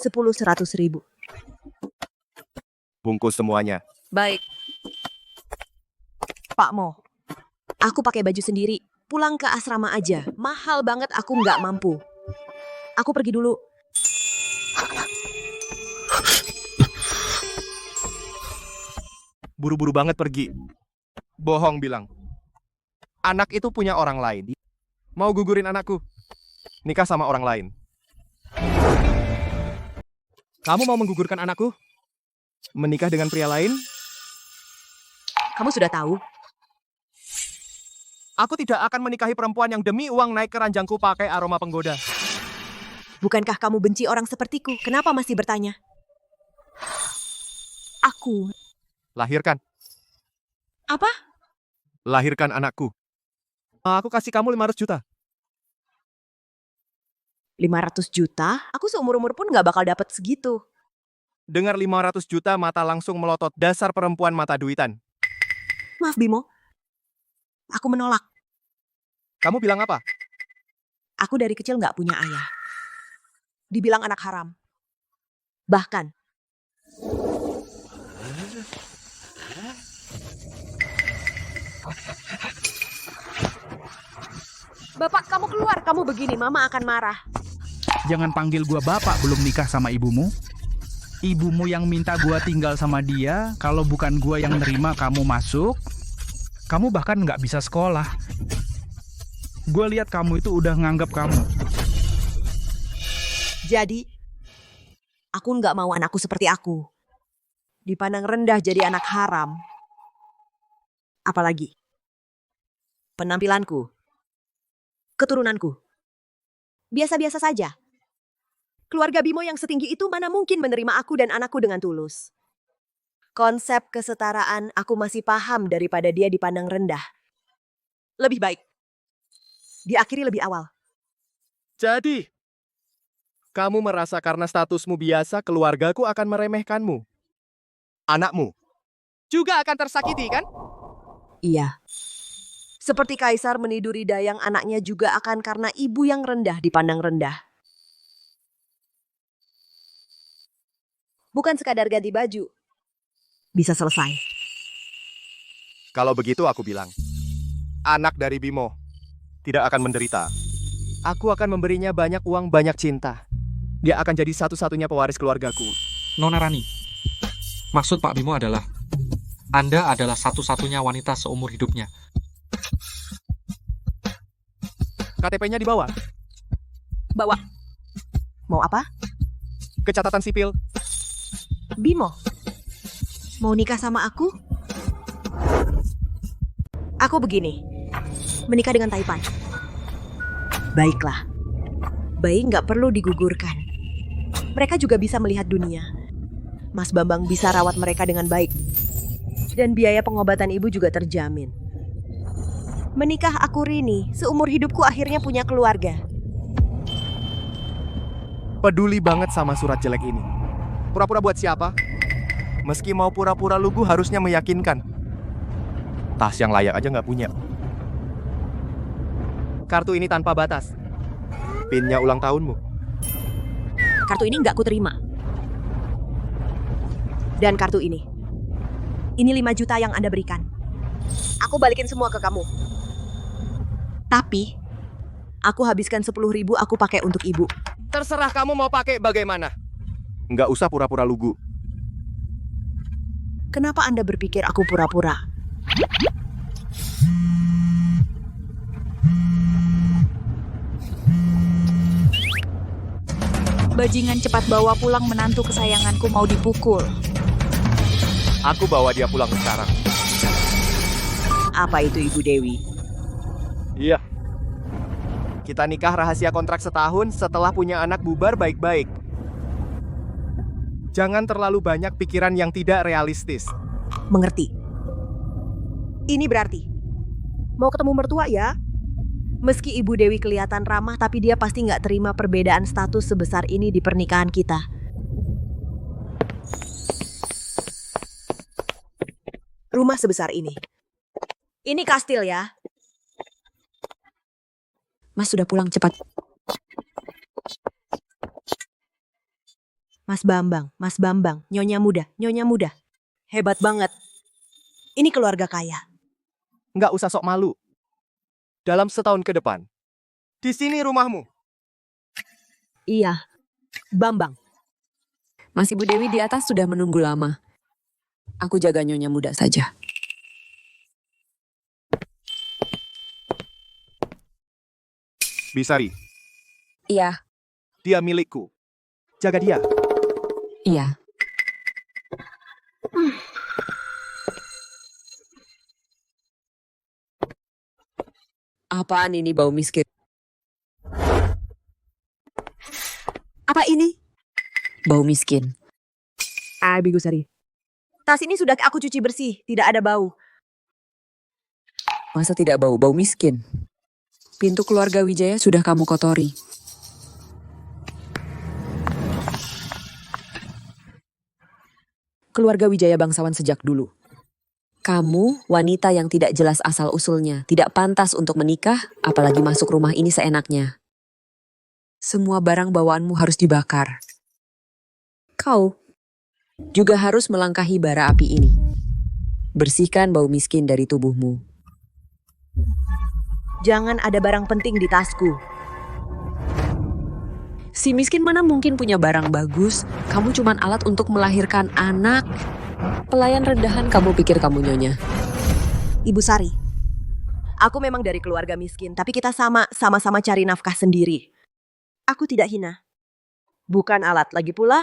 $10.000. Bungkus semuanya. Baik. Pak Mo, aku pakai baju sendiri. Pulang ke asrama aja. Mahal banget, aku nggak mampu. Aku pergi dulu. Buru-buru banget pergi. Bohong bilang. Anak itu punya orang lain. Mau gugurin anakku. Nikah sama orang lain. Kamu mau menggugurkan anakku? Menikah dengan pria lain? Kamu sudah tahu? Aku tidak akan menikahi perempuan yang demi uang naik ke ranjangku pakai aroma penggoda. Bukankah kamu benci orang sepertiku? Kenapa masih bertanya? Aku. Lahirkan. Apa? Lahirkan anakku. Aku kasih kamu 500 juta. 500 juta? Aku seumur-umur pun nggak bakal dapat segitu. Dengar 500 juta mata langsung melotot, dasar perempuan mata duitan. Maaf Bimo. Aku menolak. Kamu bilang apa? Aku dari kecil nggak punya ayah. Dibilang anak haram. Bahkan. Bapak, kamu keluar. Kamu begini, Mama akan marah. Jangan panggil gua bapak belum nikah sama ibumu. Ibumu yang minta gua tinggal sama dia, kalau bukan gua yang nerima kamu masuk, kamu bahkan nggak bisa sekolah. Gua lihat kamu itu udah nganggap kamu. Jadi, aku nggak mau anakku seperti aku. Dipandang rendah jadi anak haram. Apalagi, penampilanku, keturunanku, biasa-biasa saja. Keluarga Bimo yang setinggi itu mana mungkin menerima aku dan anakku dengan tulus. Konsep kesetaraan aku masih paham daripada dia dipandang rendah. Lebih baik, diakhiri lebih awal. Jadi, kamu merasa karena statusmu biasa, keluargaku akan meremehkanmu. Anakmu juga akan tersakiti, kan? Iya. Seperti kaisar meniduri dayang anaknya juga akan karena ibu yang rendah dipandang rendah. Bukan sekadar ganti baju. Bisa selesai. Kalau begitu aku bilang, anak dari Bimo tidak akan menderita. Aku akan memberinya banyak uang, banyak cinta. Dia akan jadi satu-satunya pewaris keluargaku. Nona Rani, maksud Pak Bimo adalah, Anda adalah satu-satunya wanita seumur hidupnya. KTP-nya dibawa. Bawa. Mau apa? Ke catatan sipil. Bimo, mau nikah sama aku? Aku begini, menikah dengan Taipan. Baiklah, bayi nggak perlu digugurkan. Mereka juga bisa melihat dunia. Mas Bambang bisa rawat mereka dengan baik. Dan biaya pengobatan ibu juga terjamin. Menikah aku Rini, seumur hidupku akhirnya punya keluarga. Peduli banget sama surat jelek ini. Pura-pura buat siapa? Meski mau pura-pura lugu harusnya meyakinkan. Tas yang layak aja nggak punya. Kartu ini tanpa batas. PIN-nya ulang tahunmu. Kartu ini nggak kuterima. Dan kartu ini. Ini 5 juta yang Anda berikan. Aku balikin semua ke kamu. Tapi, aku habiskan 10.000 aku pakai untuk ibu. Terserah kamu mau pakai bagaimana. Nggak usah pura-pura lugu. Kenapa Anda berpikir aku pura-pura? Bajingan cepat bawa pulang menantu kesayanganku mau dipukul. Aku bawa dia pulang sekarang. Apa itu Ibu Dewi? Iya. Kita nikah rahasia kontrak setahun, setelah punya anak bubar baik-baik. Jangan terlalu banyak pikiran yang tidak realistis. Mengerti. Ini berarti mau ketemu mertua ya? Meski Ibu Dewi kelihatan ramah, tapi dia pasti nggak terima perbedaan status sebesar ini di pernikahan kita. Rumah sebesar ini. Ini kastil ya. Mas sudah pulang cepat. Mas Bambang, Nyonya Muda. Hebat banget. Ini keluarga kaya. Nggak usah sok malu. Dalam setahun ke depan, di sini rumahmu. Iya, Bambang. Mas Ibu Dewi di atas sudah menunggu lama. Aku jaga Nyonya Muda saja. Bisari, Iya, dia milikku. Jaga dia. iya. Apaan ini bau miskin? Apa ini? Bau miskin. Bigusari. Tas ini sudah aku cuci bersih, tidak ada bau. Masa tidak bau-bau miskin? Pintu keluarga Wijaya sudah kamu kotori. Keluarga Wijaya bangsawan sejak dulu. Kamu, wanita yang tidak jelas asal-usulnya, tidak pantas untuk menikah, apalagi masuk rumah ini seenaknya. Semua barang bawaanmu harus dibakar. Kau juga harus melangkahi bara api ini. Bersihkan bau miskin dari tubuhmu. Jangan ada barang penting di tasku. Si miskin mana mungkin punya barang bagus? Kamu cuman alat untuk melahirkan anak. Pelayan rendahan kamu pikir kamu nyonya. Ibu Sari, aku memang dari keluarga miskin, tapi kita sama-sama cari nafkah sendiri. Aku tidak hina. Bukan alat lagi pula.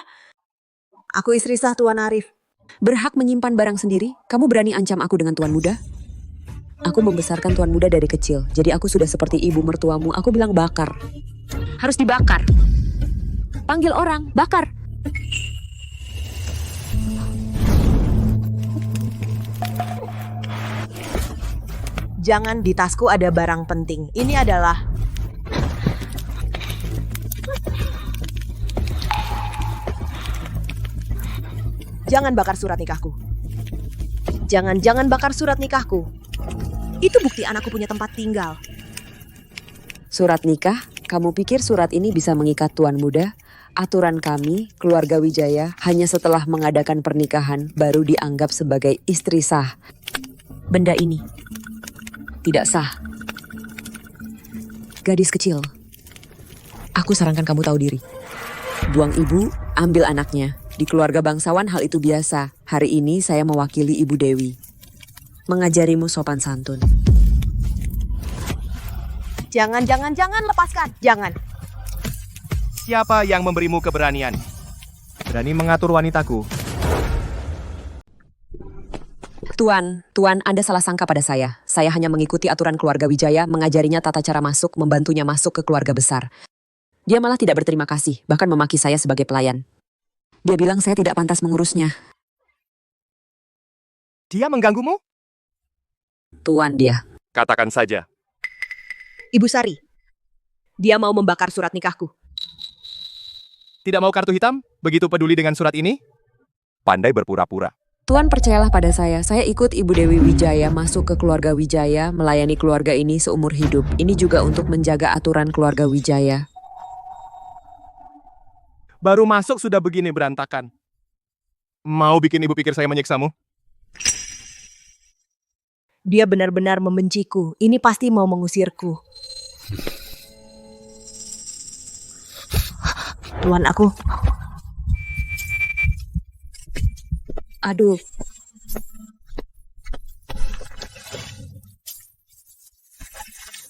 Aku istri sah Tuan Arif. Berhak menyimpan barang sendiri? Kamu berani ancam aku dengan tuan muda? Aku membesarkan tuan muda dari kecil, jadi aku sudah seperti ibu mertuamu. Aku bilang bakar. Harus dibakar. Panggil orang, bakar. Jangan di tasku ada barang penting. Ini adalah... Jangan bakar surat nikahku. Jangan bakar surat nikahku. Itu bukti anakku punya tempat tinggal. Surat nikah? Kamu pikir surat ini bisa mengikat tuan muda? Aturan kami, keluarga Wijaya, hanya setelah mengadakan pernikahan baru dianggap sebagai istri sah. Benda ini tidak sah. Gadis kecil, aku sarankan kamu tahu diri. Buang ibu, ambil anaknya. Di keluarga bangsawan hal itu biasa. Hari ini saya mewakili Ibu Dewi. Mengajarimu sopan santun. Jangan, lepaskan. Jangan. Siapa yang memberimu keberanian? Berani mengatur wanitaku? Tuan, Anda salah sangka pada saya. Saya hanya mengikuti aturan keluarga Wijaya, mengajarinya tata cara masuk, membantunya masuk ke keluarga besar. Dia malah tidak berterima kasih, bahkan memaki saya sebagai pelayan. Dia bilang saya tidak pantas mengurusnya. Dia mengganggumu? Tuan dia. Katakan saja. Ibu Sari, dia mau membakar surat nikahku. Tidak mau kartu hitam? Begitu peduli dengan surat ini? Pandai berpura-pura. Tuan percayalah pada saya ikut Ibu Dewi Wijaya masuk ke keluarga Wijaya, melayani keluarga ini seumur hidup. Ini juga untuk menjaga aturan keluarga Wijaya. Baru masuk sudah begini berantakan. Mau bikin ibu pikir saya menyiksamu? Dia benar-benar membenciku. Ini pasti mau mengusirku. Tuan aku. Aduh.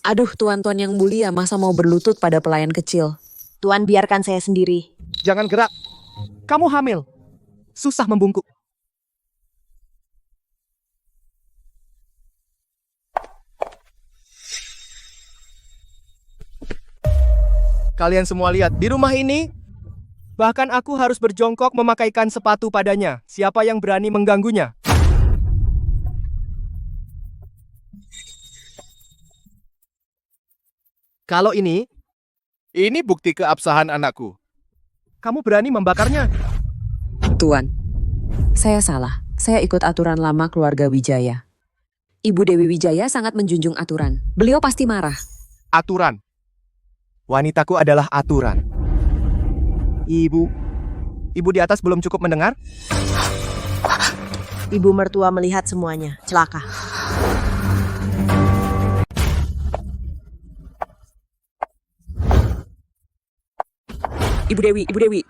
Aduh, tuan-tuan yang mulia, masa mau berlutut pada pelayan kecil? Tuan, biarkan saya sendiri. Jangan gerak. Kamu hamil. Susah membungkuk. Kalian semua lihat, di rumah ini, bahkan aku harus berjongkok memakaikan sepatu padanya. Siapa yang berani mengganggunya? Kalau ini bukti keabsahan anakku. Kamu berani membakarnya? Tuan, saya salah. Saya ikut aturan lama keluarga Wijaya. Ibu Dewi Wijaya sangat menjunjung aturan. Beliau pasti marah. Aturan. Wanitaku adalah aturan. Ibu di atas belum cukup mendengar? Ibu mertua melihat semuanya. Celaka. Ibu Dewi.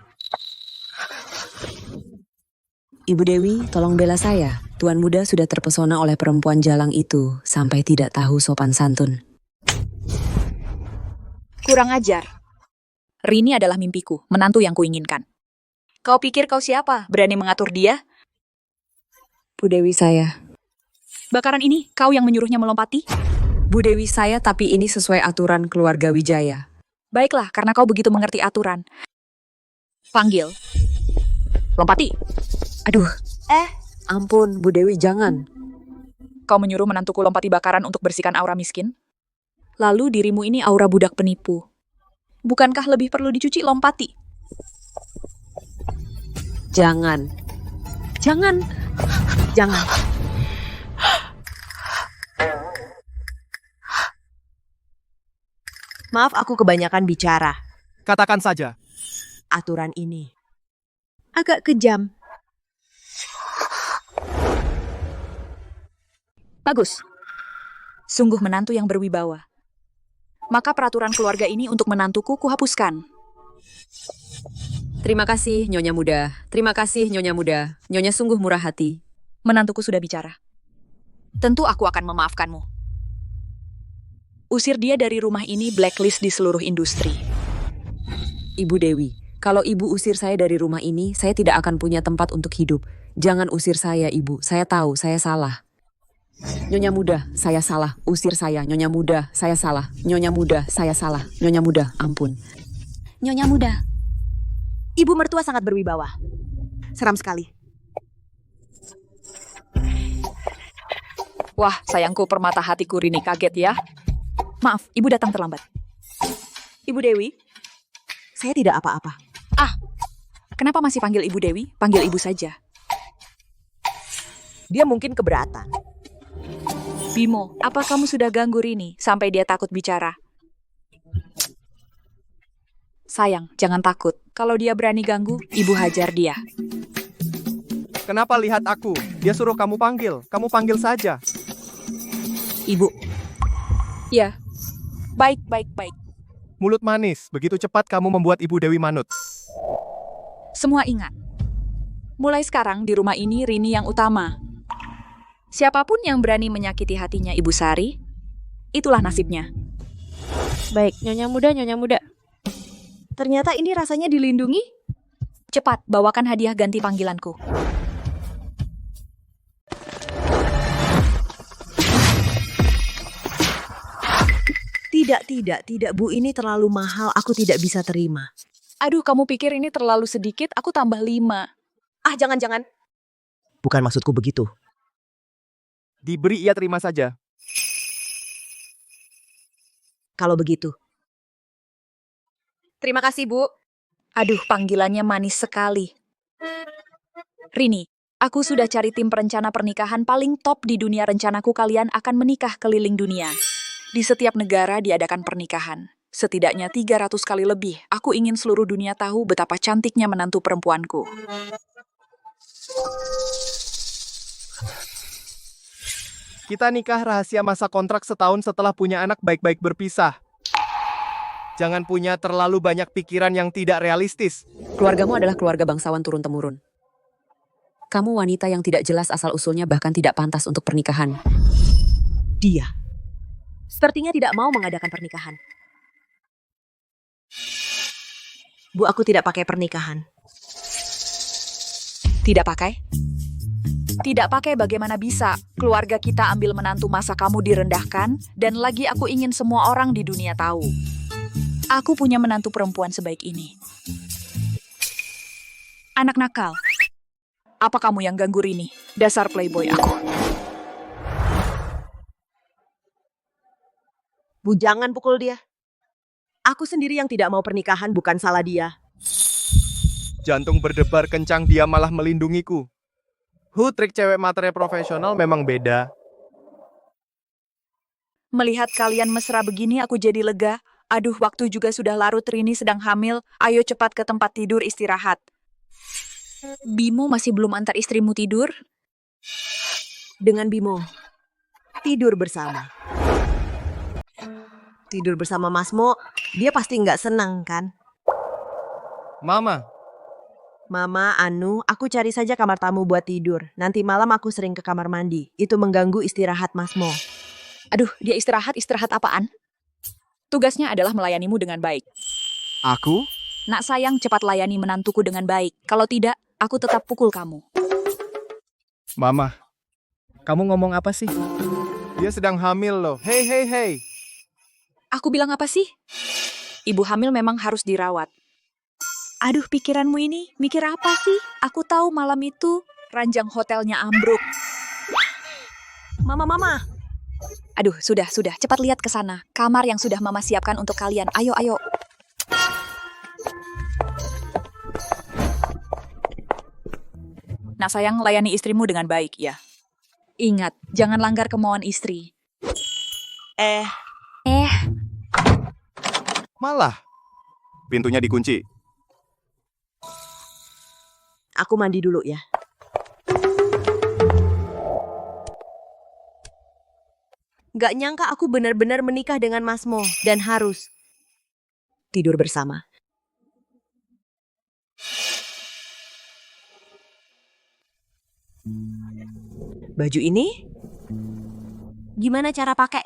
Ibu Dewi, tolong bela saya. Tuan muda sudah terpesona oleh perempuan jalang itu sampai tidak tahu sopan santun. Kurang ajar. Rini adalah mimpiku, menantu yang kuinginkan. Kau pikir kau siapa? Berani mengatur dia? Bu Dewi saya. Bakaran ini, kau yang menyuruhnya melompati? Bu Dewi saya, tapi ini sesuai aturan keluarga Wijaya. Baiklah, karena kau begitu mengerti aturan. Panggil. Lompati. Aduh. Ampun, Bu Dewi, jangan. Kau menyuruh menantuku lompati bakaran untuk bersihkan aura miskin? Lalu dirimu ini aura budak penipu. Bukankah lebih perlu dicuci lompati? Jangan. Jangan. Jangan. Maaf, aku kebanyakan bicara. Katakan saja. Aturan ini agak kejam. Bagus. Sungguh menantu yang berwibawa. Maka peraturan keluarga ini untuk menantuku kuhapuskan. Terima kasih, Nyonya Muda. Terima kasih, Nyonya Muda. Nyonya sungguh murah hati. Menantuku sudah bicara. Tentu aku akan memaafkanmu. Usir dia dari rumah ini, blacklist di seluruh industri. Ibu Dewi, kalau Ibu usir saya dari rumah ini, saya tidak akan punya tempat untuk hidup. Jangan usir saya, Ibu. Saya tahu, saya salah. Nyonya Muda, saya salah. Usir saya. Nyonya Muda, saya salah. Nyonya Muda, saya salah. Nyonya Muda, ampun. Nyonya Muda. Ibu mertua sangat berwibawa. Seram sekali. Wah, sayangku, permata hatiku Rini kaget ya. Maaf, ibu datang terlambat. Ibu Dewi, saya tidak apa-apa. Ah, kenapa masih panggil Ibu Dewi? Panggil ibu saja. Dia mungkin keberatan. Bimo, apa kamu sudah ganggu Rini sampai dia takut bicara? Sayang, jangan takut. Kalau dia berani ganggu, ibu hajar dia. Kenapa lihat aku? Dia suruh kamu panggil. Kamu panggil saja. Ibu. Ya. Baik. Mulut manis, begitu cepat kamu membuat Ibu Dewi manut. Semua ingat. Mulai sekarang di rumah ini Rini yang utama. Siapapun yang berani menyakiti hatinya Ibu Sari, itulah nasibnya. Baik, Nyonya Muda. Ternyata ini rasanya dilindungi. Cepat, bawakan hadiah ganti panggilanku. Tidak, Bu. Ini terlalu mahal. Aku tidak bisa terima. Aduh, kamu pikir ini terlalu sedikit? Aku tambah 5. Ah, jangan. Bukan maksudku begitu. Diberi ia terima saja. Kalau begitu. Terima kasih, Bu. Aduh, panggilannya manis sekali. Rini, aku sudah cari tim perencana pernikahan paling top di dunia rencanaku. Kalian akan menikah keliling dunia. Di setiap negara diadakan pernikahan. Setidaknya 300 kali lebih. Aku ingin seluruh dunia tahu betapa cantiknya menantu perempuanku. Kita nikah rahasia masa kontrak setahun setelah punya anak baik-baik berpisah. Jangan punya terlalu banyak pikiran yang tidak realistis. Keluargamu adalah keluarga bangsawan turun-temurun. Kamu wanita yang tidak jelas asal-usulnya bahkan tidak pantas untuk pernikahan. Dia sepertinya tidak mau mengadakan pernikahan. Bu, aku tidak pakai pernikahan. Tidak pakai? Tidak pakai bagaimana bisa? Keluarga kita ambil menantu masa kamu direndahkan, dan lagi aku ingin semua orang di dunia tahu. Aku punya menantu perempuan sebaik ini. Anak nakal. Apa kamu yang ganggu Rini? Dasar playboy aku. Bu, jangan pukul dia. Aku sendiri yang tidak mau pernikahan, bukan salah dia. Jantung berdebar kencang, dia malah melindungiku. Trik cewek materai profesional memang beda. Melihat kalian mesra begini, aku jadi lega. Aduh, waktu juga sudah larut, Rini sedang hamil. Ayo cepat ke tempat tidur istirahat. Bimo masih belum antar istrimu tidur? Dengan Bimo. Tidur bersama. Tidur bersama Masmo, dia pasti nggak senang, kan? Mama, Anu, aku cari saja kamar tamu buat tidur. Nanti malam aku sering ke kamar mandi. Itu mengganggu istirahat Masmo. Aduh, dia istirahat apaan? Tugasnya adalah melayanimu dengan baik. aku? Nak sayang, cepat layani menantuku dengan baik. Kalau tidak, aku tetap pukul kamu. Mama, kamu ngomong apa sih? Dia sedang hamil loh. Hei. Aku bilang apa sih? Ibu hamil memang harus dirawat. Aduh, pikiranmu ini, mikir apa sih? Aku tahu malam itu ranjang hotelnya ambruk. Mama. Aduh, sudah. Cepat lihat ke sana. Kamar yang sudah Mama siapkan untuk kalian. Ayo. Nah sayang, layani istrimu dengan baik ya. Ingat, jangan langgar kemauan istri. Malah, pintunya dikunci. Aku mandi dulu ya. Gak nyangka aku benar-benar menikah dengan Mas Mo dan harus tidur bersama. Baju ini? Gimana cara pakai?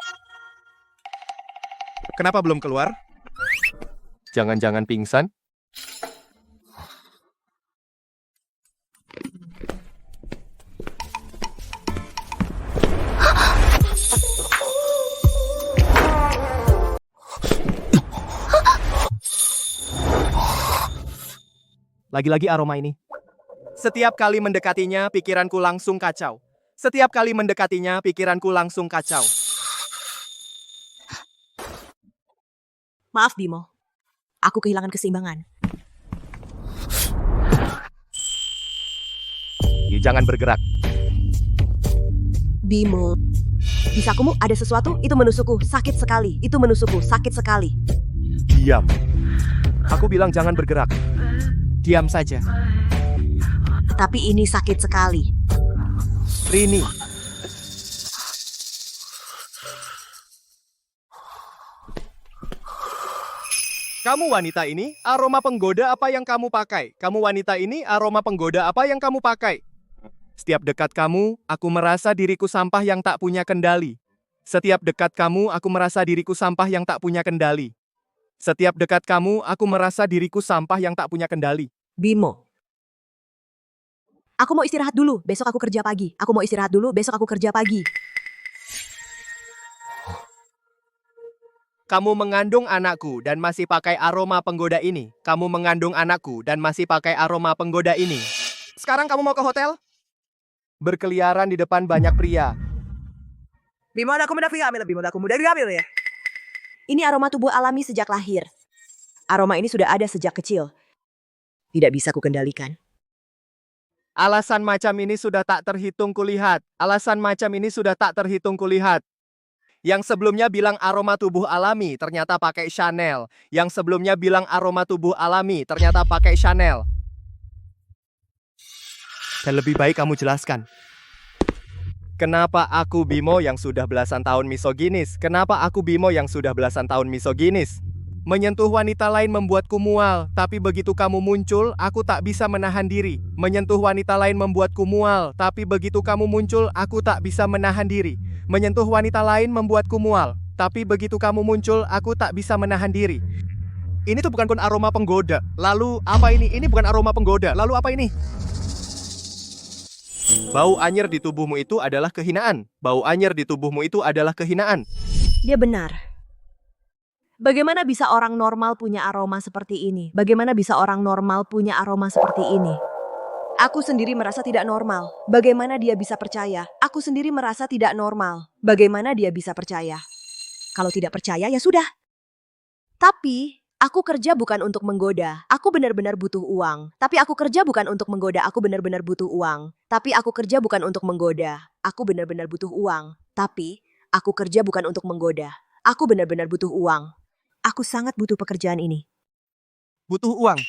Kenapa belum keluar? Jangan-jangan pingsan? Lagi-lagi aroma ini. Setiap kali mendekatinya, pikiranku langsung kacau. Setiap kali mendekatinya, pikiranku langsung kacau. Maaf Bimo, aku kehilangan keseimbangan. Jangan bergerak. Bimo, di sakumu ada sesuatu? Itu menusukku, sakit sekali. Itu menusukku, sakit sekali. Diam. Aku bilang jangan bergerak. Diam saja. Tapi ini sakit sekali. Rini. Kamu wanita ini, aroma penggoda apa yang kamu pakai? Kamu wanita ini, aroma penggoda apa yang kamu pakai? Setiap dekat kamu, aku merasa diriku sampah yang tak punya kendali. Setiap dekat kamu, aku merasa diriku sampah yang tak punya kendali. Setiap dekat kamu, aku merasa diriku sampah yang tak punya kendali. Bimo. Aku mau istirahat dulu, besok aku kerja pagi. Aku mau istirahat dulu, besok aku kerja pagi. Kamu mengandung anakku dan masih pakai aroma penggoda ini. Kamu mengandung anakku dan masih pakai aroma penggoda ini. Sekarang kamu mau ke hotel? Berkeliaran di depan banyak pria. Bimo, aku mudah hamil. Bimo, aku mudah hamil ya. Ini aroma tubuh alami sejak lahir. Aroma ini sudah ada sejak kecil. Tidak bisa kukendalikan. Alasan macam ini sudah tak terhitung kulihat. Alasan macam ini sudah tak terhitung kulihat. Yang sebelumnya bilang aroma tubuh alami, ternyata pakai Chanel. Yang sebelumnya bilang aroma tubuh alami, ternyata pakai Chanel. Dan lebih baik kamu jelaskan. Kenapa aku Bimo yang sudah belasan tahun misoginis? Kenapa aku Bimo yang sudah belasan tahun misoginis? Menyentuh wanita lain membuatku mual, tapi begitu kamu muncul, aku tak bisa menahan diri. Menyentuh wanita lain membuatku mual, tapi begitu kamu muncul, aku tak bisa menahan diri. Menyentuh wanita lain membuatku mual, tapi begitu kamu muncul, aku tak bisa menahan diri. Ini tuh bukan aroma penggoda. Lalu apa ini? Ini bukan aroma penggoda. Lalu apa ini? Bau anyir di tubuhmu itu adalah kehinaan. Bau anyir di tubuhmu itu adalah kehinaan. Dia benar. Bagaimana bisa orang normal punya aroma seperti ini? Bagaimana bisa orang normal punya aroma seperti ini? Aku sendiri merasa tidak normal. Bagaimana dia bisa percaya? Aku sendiri merasa tidak normal. Bagaimana dia bisa percaya? Kalau tidak percaya, ya sudah. Tapi, aku kerja bukan untuk menggoda. Aku benar-benar butuh uang. Tapi aku kerja bukan untuk menggoda. Aku benar-benar butuh uang. Tapi aku kerja bukan untuk menggoda. Aku benar-benar butuh uang. Tapi, aku kerja bukan untuk menggoda. Aku benar-benar butuh uang. Aku sangat butuh pekerjaan ini. Butuh uang.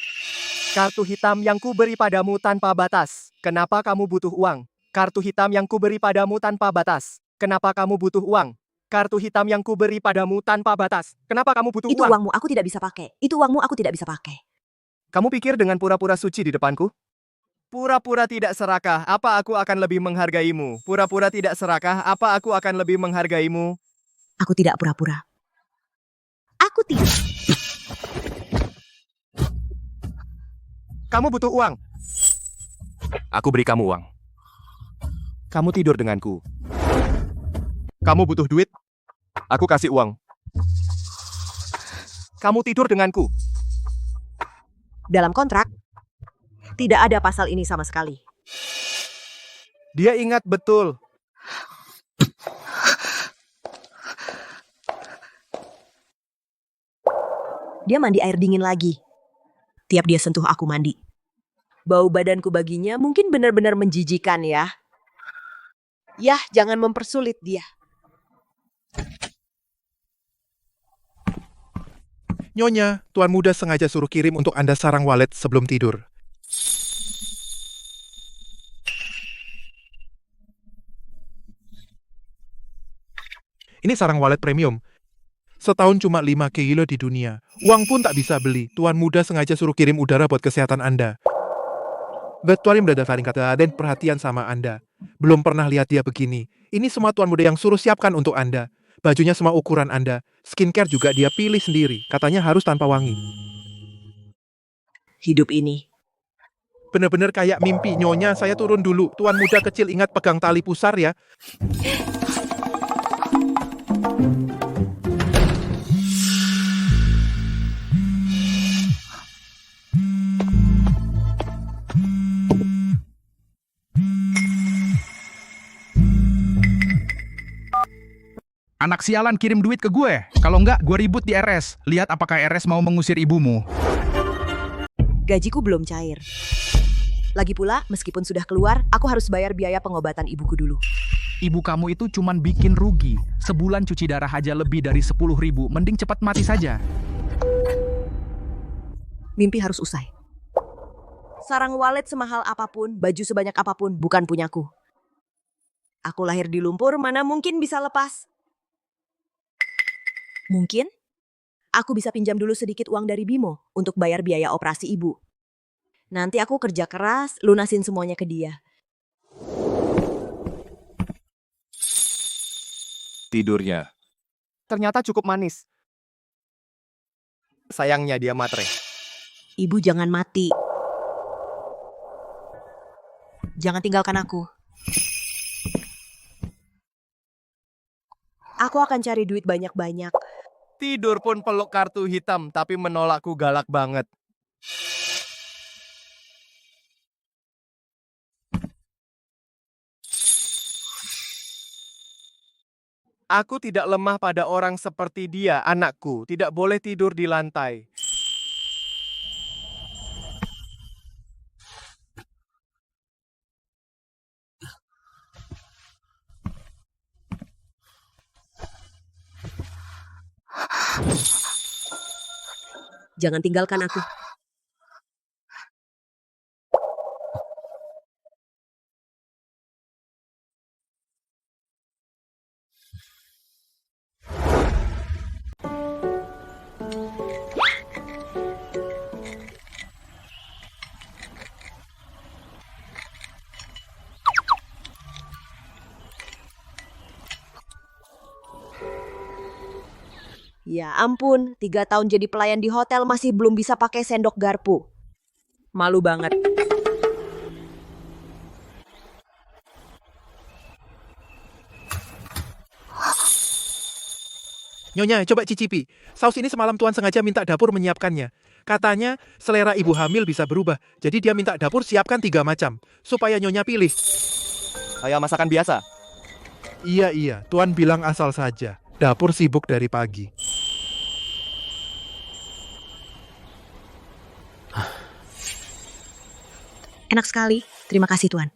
Kartu hitam yang kuberi padamu tanpa batas. Kenapa kamu butuh uang? Kartu hitam yang kuberi padamu tanpa batas. Kenapa kamu butuh uang? Kartu hitam yang kuberi padamu tanpa batas. Kenapa kamu butuh Itu uang? uangmu, aku tidak bisa pakai. Itu uangmu, aku tidak bisa pakai. Kamu pikir dengan pura-pura suci di depanku? Pura-pura tidak serakah, apa aku akan lebih menghargaimu? Pura-pura tidak serakah, apa aku akan lebih menghargaimu? Aku tidak pura-pura. Aku tidak. Kamu butuh uang. Aku beri kamu uang. Kamu tidur denganku. Kamu butuh duit. Aku kasih uang. Kamu tidur denganku. Dalam kontrak, tidak ada pasal ini sama sekali. Dia ingat betul. Dia mandi air dingin lagi. Tiap dia sentuh aku mandi. Bau badanku baginya mungkin benar-benar menjijikan ya. Yah, jangan mempersulit dia. Nyonya, Tuan Muda sengaja suruh kirim untuk Anda sarang walet sebelum tidur. Ini sarang walet premium. Setahun cuma 5 kilo di dunia. Uang pun tak bisa beli. Tuan Muda sengaja suruh kirim udara buat kesehatan Anda. Betuarim udah saling kata dan perhatian sama Anda. Belum pernah lihat dia begini. Ini semua Tuan Muda yang suruh siapkan untuk Anda. Bajunya semua ukuran Anda. Skincare juga dia pilih sendiri. Katanya harus tanpa wangi. Hidup ini. Bener-bener kayak mimpi. Nyonya, saya turun dulu. Tuan Muda kecil ingat pegang tali pusar ya. Anak sialan kirim duit ke gue. Kalau enggak, gue ribut di RS. Lihat apakah RS mau mengusir ibumu. Gajiku belum cair. Lagi pula, meskipun sudah keluar, aku harus bayar biaya pengobatan ibuku dulu. Ibu kamu itu cuman bikin rugi. Sebulan cuci darah aja lebih dari 10.000. Mending cepat mati saja. Mimpi harus usai. Sarang walet semahal apapun, baju sebanyak apapun, bukan punyaku. Aku lahir di lumpur, mana mungkin bisa lepas. Mungkin aku bisa pinjam dulu sedikit uang dari Bimo untuk bayar biaya operasi ibu. Nanti aku kerja keras, lunasin semuanya ke dia. Tidurnya ternyata cukup manis. Sayangnya dia matre. Ibu jangan mati. Jangan tinggalkan aku. Aku akan cari duit banyak-banyak. Tidur pun peluk kartu hitam, tapi menolakku galak banget. Aku tidak lemah pada orang seperti dia, anakku. Tidak boleh tidur di lantai. Jangan tinggalkan aku. Ya ampun, 3 tahun jadi pelayan di hotel masih belum bisa pakai sendok garpu. Malu banget. Nyonya, coba cicipi. Saus ini semalam Tuan sengaja minta dapur menyiapkannya. Katanya selera ibu hamil bisa berubah. Jadi dia minta dapur siapkan 3 macam. Supaya Nyonya pilih. Kayak masakan biasa. Iya, Tuan bilang asal saja. Dapur sibuk dari pagi. Enak sekali. Terima kasih, Tuan.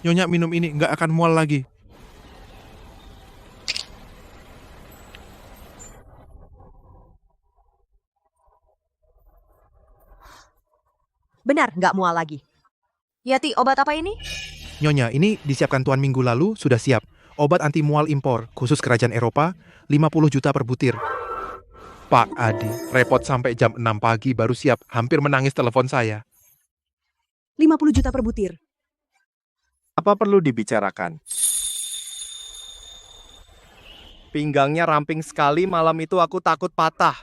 Nyonya minum ini nggak akan mual lagi. Benar, nggak mual lagi. Yati, obat apa ini? Nyonya, ini disiapkan Tuan minggu lalu, sudah siap. Obat anti mual impor, khusus kerajaan Eropa, 50 juta per butir. Pak Adi, repot sampai jam 6 pagi baru siap, hampir menangis telepon saya. 50 juta per butir. Apa perlu dibicarakan? Pinggangnya ramping sekali, malam itu aku takut patah.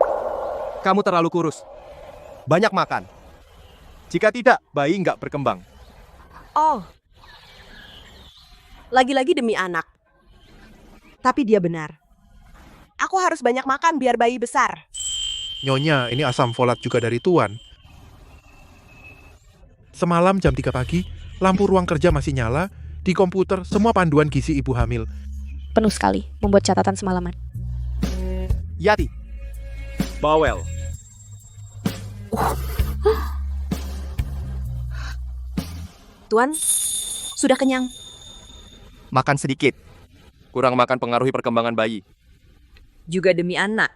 Kamu terlalu kurus. Banyak makan. Jika tidak, bayi nggak berkembang. Oh. Lagi-lagi demi anak. Tapi dia benar. Aku harus banyak makan biar bayi besar. Nyonya, ini asam folat juga dari Tuan. Semalam jam 3 pagi, lampu ruang kerja masih nyala, di komputer semua panduan gizi ibu hamil. Penuh sekali, membuat catatan semalaman. Yati. Bawel. Tuan, sudah kenyang. Makan sedikit. Kurang makan pengaruhi perkembangan bayi. Juga demi anak.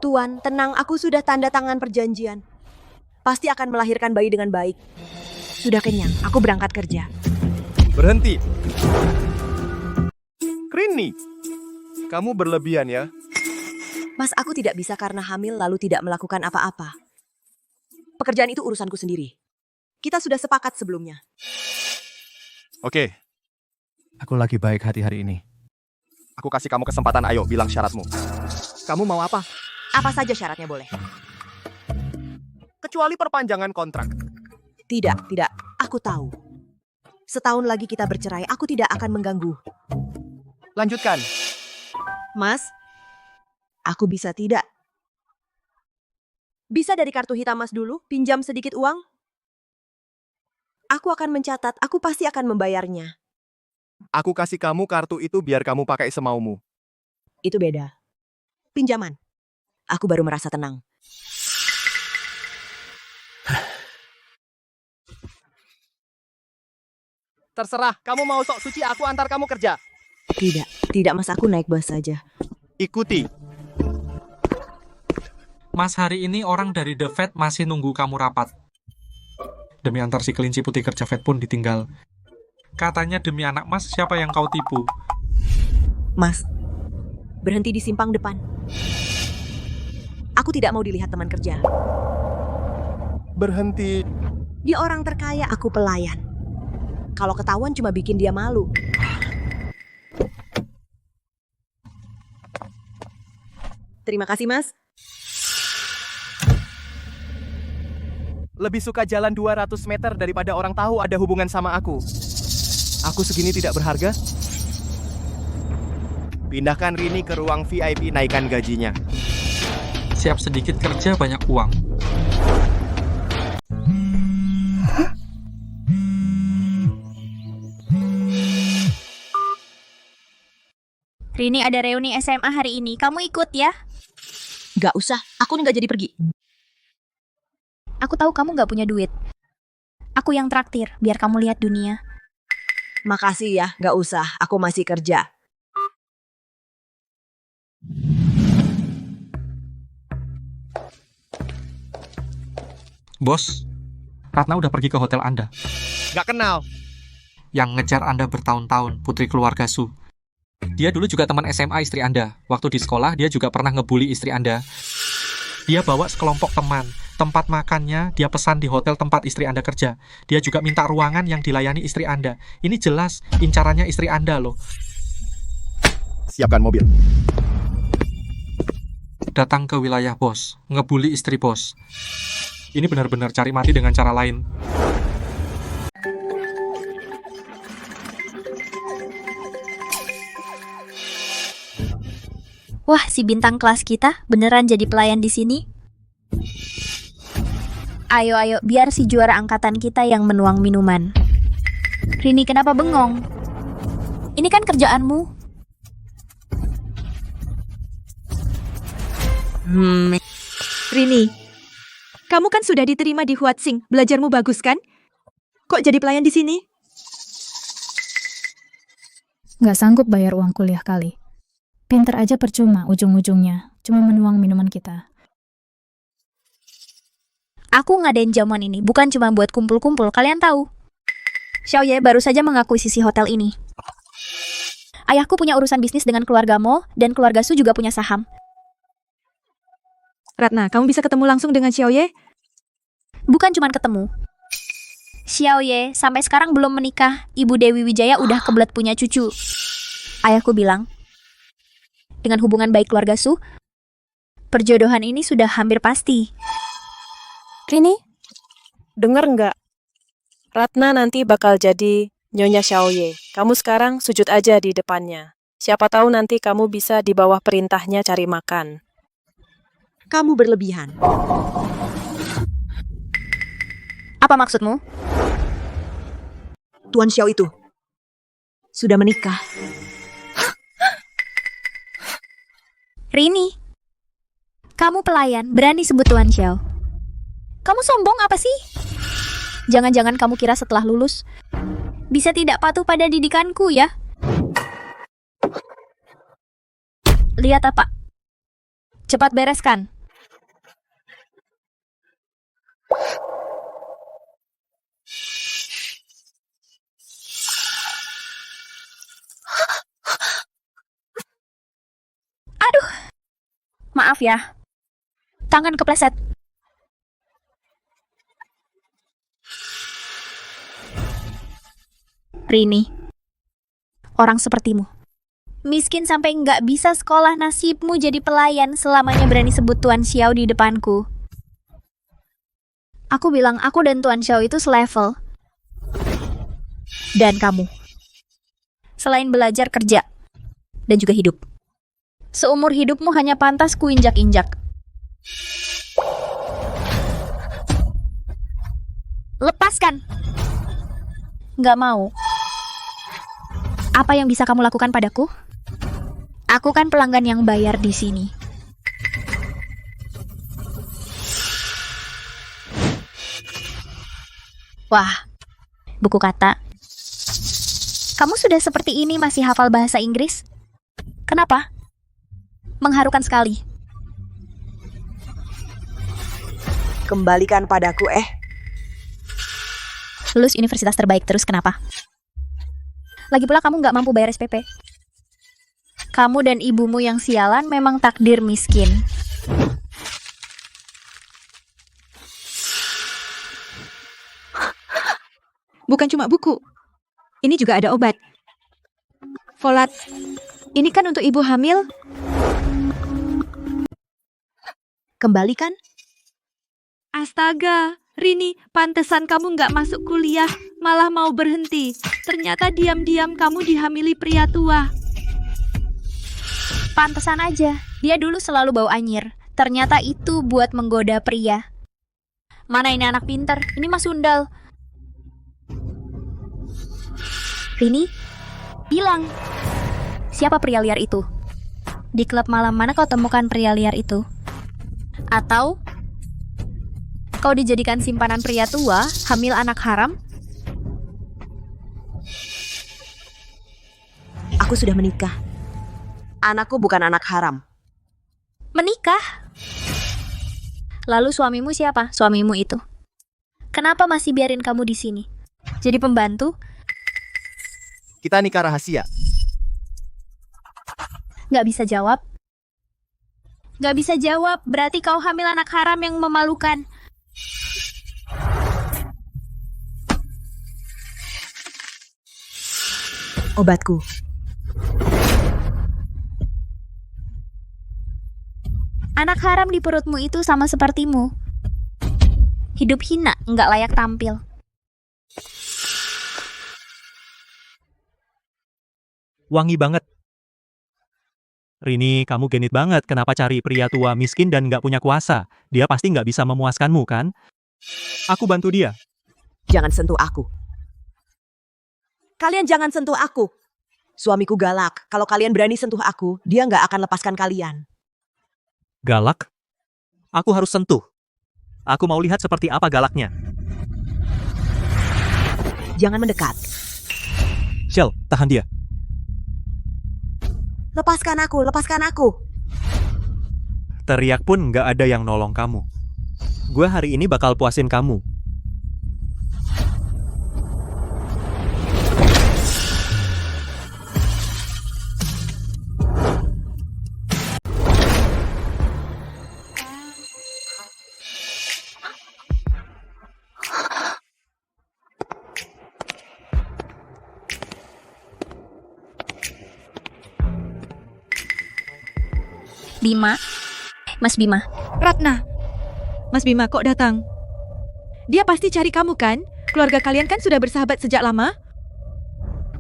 Tuan, tenang, aku sudah tanda tangan perjanjian. Pasti akan melahirkan bayi dengan baik. Sudah kenyang, aku berangkat kerja. Berhenti. Rini, kamu berlebihan ya. Mas, aku tidak bisa karena hamil lalu tidak melakukan apa-apa. Pekerjaan itu urusanku sendiri. Kita sudah sepakat sebelumnya. Oke. Aku lagi baik hati hari ini. Aku kasih kamu kesempatan, ayo bilang syaratmu. Kamu mau apa? Apa saja syaratnya boleh. Kecuali perpanjangan kontrak. Tidak, aku tahu. Setahun lagi kita bercerai, aku tidak akan mengganggu. Lanjutkan. Mas, aku bisa tidak? Bisa dari kartu hitam Mas dulu, pinjam sedikit uang? Aku akan mencatat, aku pasti akan membayarnya. Aku kasih kamu kartu itu biar kamu pakai semaumu. Itu beda. Pinjaman. Aku baru merasa tenang. Terserah, kamu mau sok suci, aku antar kamu kerja. Tidak Mas, aku naik bus saja. Ikuti. Mas, hari ini orang dari The Fed masih nunggu kamu rapat. Demi antar si kelinci putih kerja Fed pun ditinggal. Katanya demi anak Mas, siapa yang kau tipu? Mas, berhenti di simpang depan. Aku tidak mau dilihat teman kerja. Berhenti. Dia orang terkaya, aku pelayan. Kalau ketahuan cuma bikin dia malu. Terima kasih, Mas. Lebih suka jalan 200 meter daripada orang tahu ada hubungan sama aku. Aku segini tidak berharga? Pindahkan Rini ke ruang VIP, naikkan gajinya. Siap sedikit kerja, banyak uang. Rini, ada reuni SMA hari ini. Kamu ikut ya? Gak usah, aku nggak jadi pergi. Aku tahu kamu gak punya duit. Aku yang traktir, biar kamu lihat dunia. Makasih ya, gak usah. Aku masih kerja. Bos, Ratna udah pergi ke hotel Anda. Gak kenal. Yang ngejar Anda bertahun-tahun, putri keluarga Su. Dia dulu juga teman SMA istri Anda. Waktu di sekolah, dia juga pernah ngebully istri Anda. Dia bawa sekelompok teman. Tempat makannya dia pesan di hotel tempat istri Anda kerja. Dia juga minta ruangan yang dilayani istri Anda. Ini jelas incarannya istri Anda loh. Siapkan mobil. Datang ke wilayah bos, ngebully istri bos. Ini benar-benar cari mati dengan cara lain. Wah, si bintang kelas kita beneran jadi pelayan di sini. Ayo, biar si juara angkatan kita yang menuang minuman. Rini, kenapa bengong? Ini kan kerjaanmu. Rini, kamu kan sudah diterima di Huatsing. Belajarmu bagus kan? Kok jadi pelayan di sini? Nggak sanggup bayar uang kuliah kali. Pinter aja percuma ujung-ujungnya. Cuma menuang minuman kita. Aku ngadain jamuan ini bukan cuma buat kumpul-kumpul, kalian tahu. Xiaoye baru saja mengakuisisi hotel ini. Ayahku punya urusan bisnis dengan keluarga Mo, dan keluarga Su juga punya saham. Ratna, kamu bisa ketemu langsung dengan Xiaoye? Bukan cuma ketemu. Xiaoye sampai sekarang belum menikah. Ibu Dewi Wijaya udah kebelet punya cucu. Ayahku bilang, dengan hubungan baik keluarga Su, perjodohan ini sudah hampir pasti. Rini, denger nggak? Ratna nanti bakal jadi Nyonya Xiaoye. Kamu sekarang sujud aja di depannya. Siapa tahu nanti kamu bisa di bawah perintahnya cari makan. Kamu berlebihan. Apa maksudmu? Tuan Xiao itu sudah menikah. Rini, kamu pelayan, berani sebut Tuan Xiao. Kamu sombong apa sih? Jangan-jangan kamu kira setelah lulus bisa tidak patuh pada didikanku ya? Lihat apa? Cepat bereskan. Aduh, maaf ya. Tangan kepleset. Rini, orang sepertimu, miskin sampai nggak bisa sekolah, nasibmu jadi pelayan selamanya berani sebut Tuan Xiao di depanku. Aku bilang aku dan Tuan Xiao itu selevel. Dan kamu, selain belajar kerja, dan juga hidup. Seumur hidupmu hanya pantas kuinjak-injak. Lepaskan. Nggak mau. Apa yang bisa kamu lakukan padaku? Aku kan pelanggan yang bayar di sini. Wah, buku kata. Kamu sudah seperti ini masih hafal bahasa Inggris? Kenapa? Mengharukan sekali. Kembalikan padaku, Lulus universitas terbaik terus kenapa? Lagi pula kamu nggak mampu bayar SPP. Kamu dan ibumu yang sialan memang takdir miskin. Bukan cuma buku. Ini juga ada obat. Folat. Ini kan untuk ibu hamil. Kembalikan. Astaga, Rini, pantesan kamu nggak masuk kuliah, malah mau berhenti. Ternyata diam-diam kamu dihamili pria tua. Pantesan aja, dia dulu selalu bau anyir. Ternyata itu buat menggoda pria. Mana ini anak pintar, ini mah sundal. Rini, bilang, siapa pria liar itu? Di klub malam mana kau temukan pria liar itu? Atau kau dijadikan simpanan pria tua, hamil anak haram? Aku sudah menikah. Anakku bukan anak haram. Menikah? Lalu suamimu siapa? Suamimu itu. Kenapa masih biarin kamu di sini? Jadi pembantu? Kita nikah rahasia. Gak bisa jawab. Gak bisa jawab, berarti kau hamil anak haram yang memalukan. Obatku. Anak haram di perutmu itu sama sepertimu. Hidup hina, nggak layak tampil. Wangi banget. Rini, kamu genit banget. Kenapa cari pria tua miskin dan nggak punya kuasa? Dia pasti nggak bisa memuaskanmu, kan? Aku bantu dia. Jangan sentuh aku. Kalian jangan sentuh aku. Suamiku galak. Kalau kalian berani sentuh aku, dia nggak akan lepaskan kalian. Galak? Aku harus sentuh. Aku mau lihat seperti apa galaknya. Jangan mendekat. Shell, tahan dia. Lepaskan aku, lepaskan aku. Teriak pun nggak ada yang nolong kamu. Gue hari ini bakal puasin kamu. Bima. Mas Bima. Ratna. Mas Bima kok datang? Dia pasti cari kamu kan? Keluarga kalian kan sudah bersahabat sejak lama?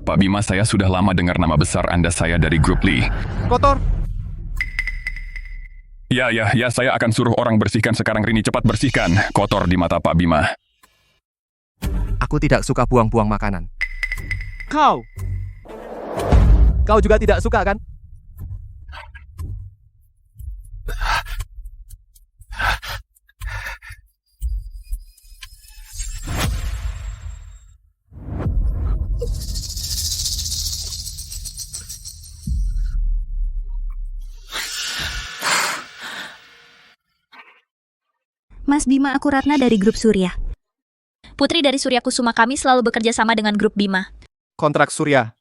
Pak Bima, saya sudah lama dengar nama besar Anda, saya dari grup Lee. Kotor. Ya, saya akan suruh orang bersihkan sekarang. Rini, cepat bersihkan. Kotor di mata Pak Bima. Aku tidak suka buang-buang makanan. Kau juga tidak suka kan? Mas Bima, aku Ratna dari grup Surya. Putri dari Surya Kusuma, kami selalu bekerja sama dengan grup Bima. Kontrak Surya.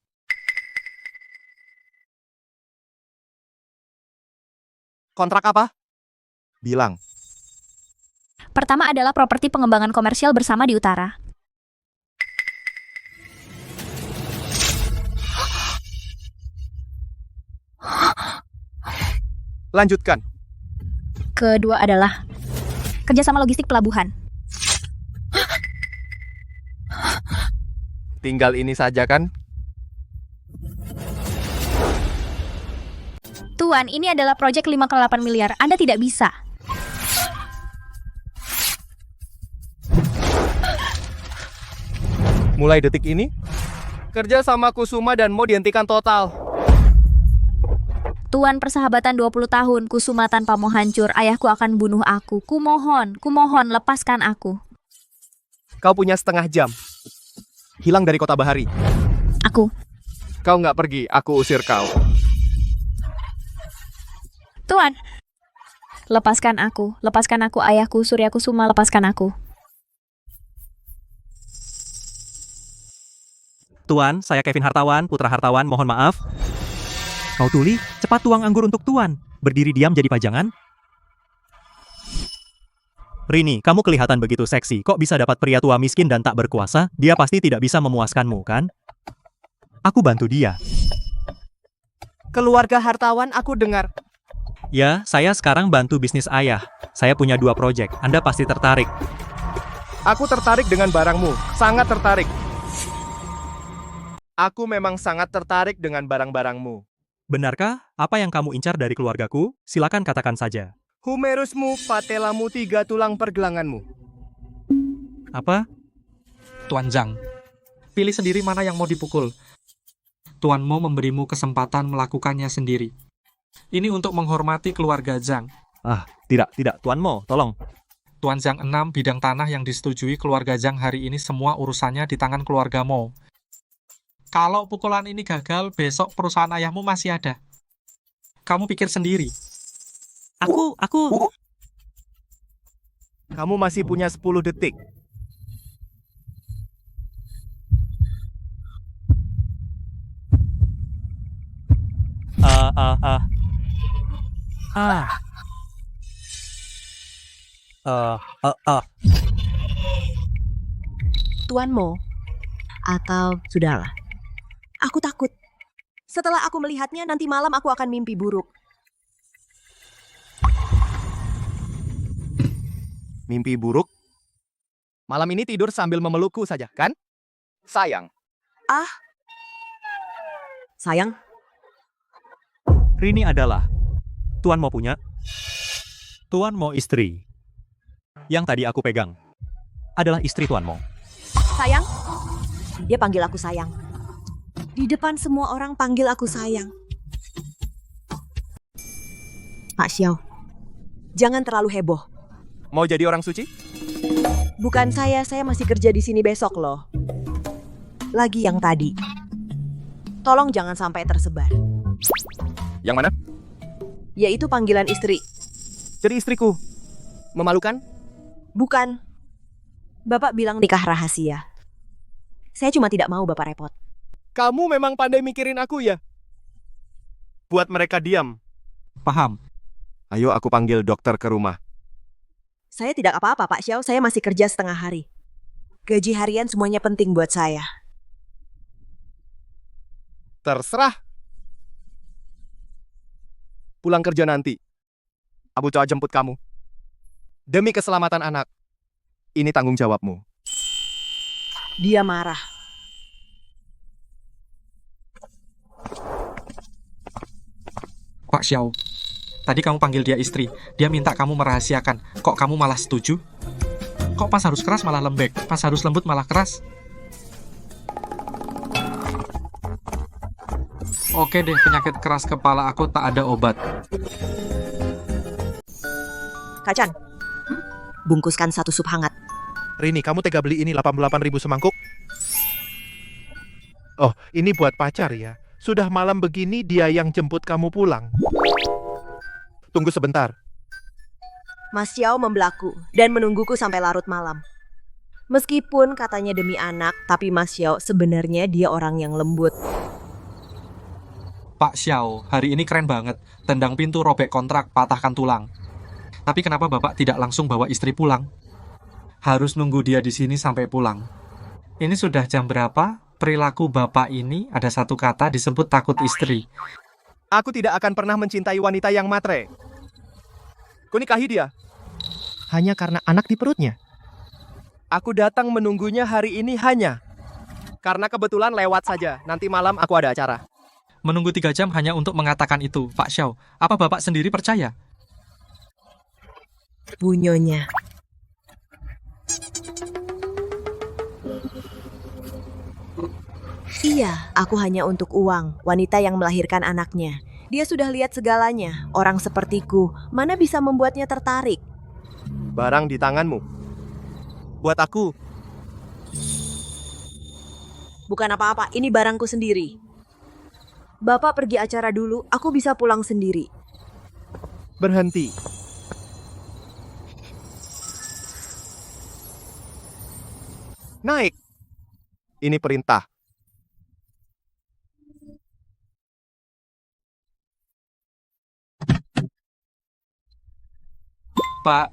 Kontrak apa? Bilang. Pertama adalah properti pengembangan komersial bersama di utara. Lanjutkan. Kedua adalah kerjasama logistik pelabuhan. Tinggal ini saja kan? Tuan, ini adalah proyek 5,8 miliar. Anda tidak bisa. Mulai detik ini, kerja sama Kusuma dan Mo dihentikan total. Tuan, persahabatan 20 tahun, Kusuma tanpa Mo hancur. Ayahku akan bunuh aku. Kumohon, lepaskan aku. Kau punya setengah jam. Hilang dari kota Bahari. Aku. Kau nggak pergi, aku usir kau. Tuan, lepaskan aku, ayahku, Surya Kusuma, lepaskan aku. Tuan, saya Kevin Hartawan, putra Hartawan, mohon maaf. Kau Tuli, cepat tuang anggur untuk Tuan. Berdiri diam jadi pajangan. Rini, kamu kelihatan begitu seksi. Kok bisa dapat pria tua miskin dan tak berkuasa? Dia pasti tidak bisa memuaskanmu, kan? Aku bantu dia. Keluarga Hartawan, aku dengar. Ya, saya sekarang bantu bisnis ayah. Saya punya 2 proyek. Anda pasti tertarik. Aku tertarik dengan barangmu, sangat tertarik. Aku memang sangat tertarik dengan barang-barangmu. Benarkah apa yang kamu incar dari keluargaku? Silakan katakan saja. Humerusmu, patelamu, 3 tulang pergelanganmu. Apa? Tuan Zhang, pilih sendiri mana yang mau dipukul. Tuan Mo memberimu kesempatan melakukannya sendiri. Ini untuk menghormati keluarga Zhang. Tidak, Tuan Mo, tolong. Tuan Zhang 6 bidang tanah yang disetujui keluarga Zhang hari ini semua urusannya di tangan keluarga Mo. Kalau pukulan ini gagal, besok perusahaan ayahmu masih ada. Kamu pikir sendiri. Aku... Kamu masih punya 10 detik. Tuan Mo, atau sudahlah. Aku takut. Setelah aku melihatnya, nanti malam aku akan mimpi buruk. Mimpi buruk? Malam ini tidur sambil memelukku saja, kan? Sayang. Sayang? Rini adalah Tuan Mo punya. Tuan Mo istri. Yang tadi aku pegang adalah istri Tuan Mo. Sayang? Dia panggil aku sayang. Di depan semua orang panggil aku sayang. Pak Xiao, jangan terlalu heboh. Mau jadi orang suci? Bukan saya masih kerja di sini besok loh. Lagi yang tadi. Tolong jangan sampai tersebar. Yang mana? Yaitu panggilan istri. Jadi istriku. Memalukan? Bukan. Bapak bilang nikah rahasia. Saya cuma tidak mau Bapak repot. Kamu memang pandai mikirin aku ya? Buat mereka diam. Paham. Ayo aku panggil dokter ke rumah. Saya tidak apa-apa Pak Xiao, saya masih kerja setengah hari. Gaji harian semuanya penting buat saya. Terserah. Pulang kerja nanti. Abu Choa jemput kamu. Demi keselamatan anak. Ini tanggung jawabmu. Dia marah. Pak Xiao, tadi kamu panggil dia istri. Dia minta kamu merahasiakan. Kok kamu malah setuju? Kok pas harus keras malah lembek, pas harus lembut malah keras? Oke deh, penyakit keras kepala aku tak ada obat. Kacan, bungkuskan satu sup hangat. Rini, kamu tega beli ini 88.000 semangkuk? Oh, ini buat pacar ya. Sudah malam begini dia yang jemput kamu pulang. Tunggu sebentar. Mas Xiao membelaku dan menungguku sampai larut malam. Meskipun katanya demi anak, tapi Mas Xiao sebenarnya dia orang yang lembut. Pak Xiao, hari ini keren banget. Tendang pintu, robek kontrak, patahkan tulang. Tapi kenapa Bapak tidak langsung bawa istri pulang? Harus nunggu dia di sini sampai pulang. Ini sudah jam berapa? Perilaku Bapak ini ada satu kata disebut takut istri. Aku tidak akan pernah mencintai wanita yang matre. Ku nikahi dia. Hanya karena anak di perutnya. Aku datang menunggunya hari ini hanya karena kebetulan lewat saja. Nanti malam aku ada acara. Menunggu 3 jam hanya untuk mengatakan itu, Pak Xiao. Apa Bapak sendiri percaya? Bunyonya. Iya, aku hanya untuk uang, wanita yang melahirkan anaknya. Dia sudah lihat segalanya, orang sepertiku, mana bisa membuatnya tertarik? Barang di tanganmu. Buat aku. Bukan apa-apa, ini barangku sendiri. Bapak pergi acara dulu, aku bisa pulang sendiri. Berhenti. Naik. Ini perintah. Pak.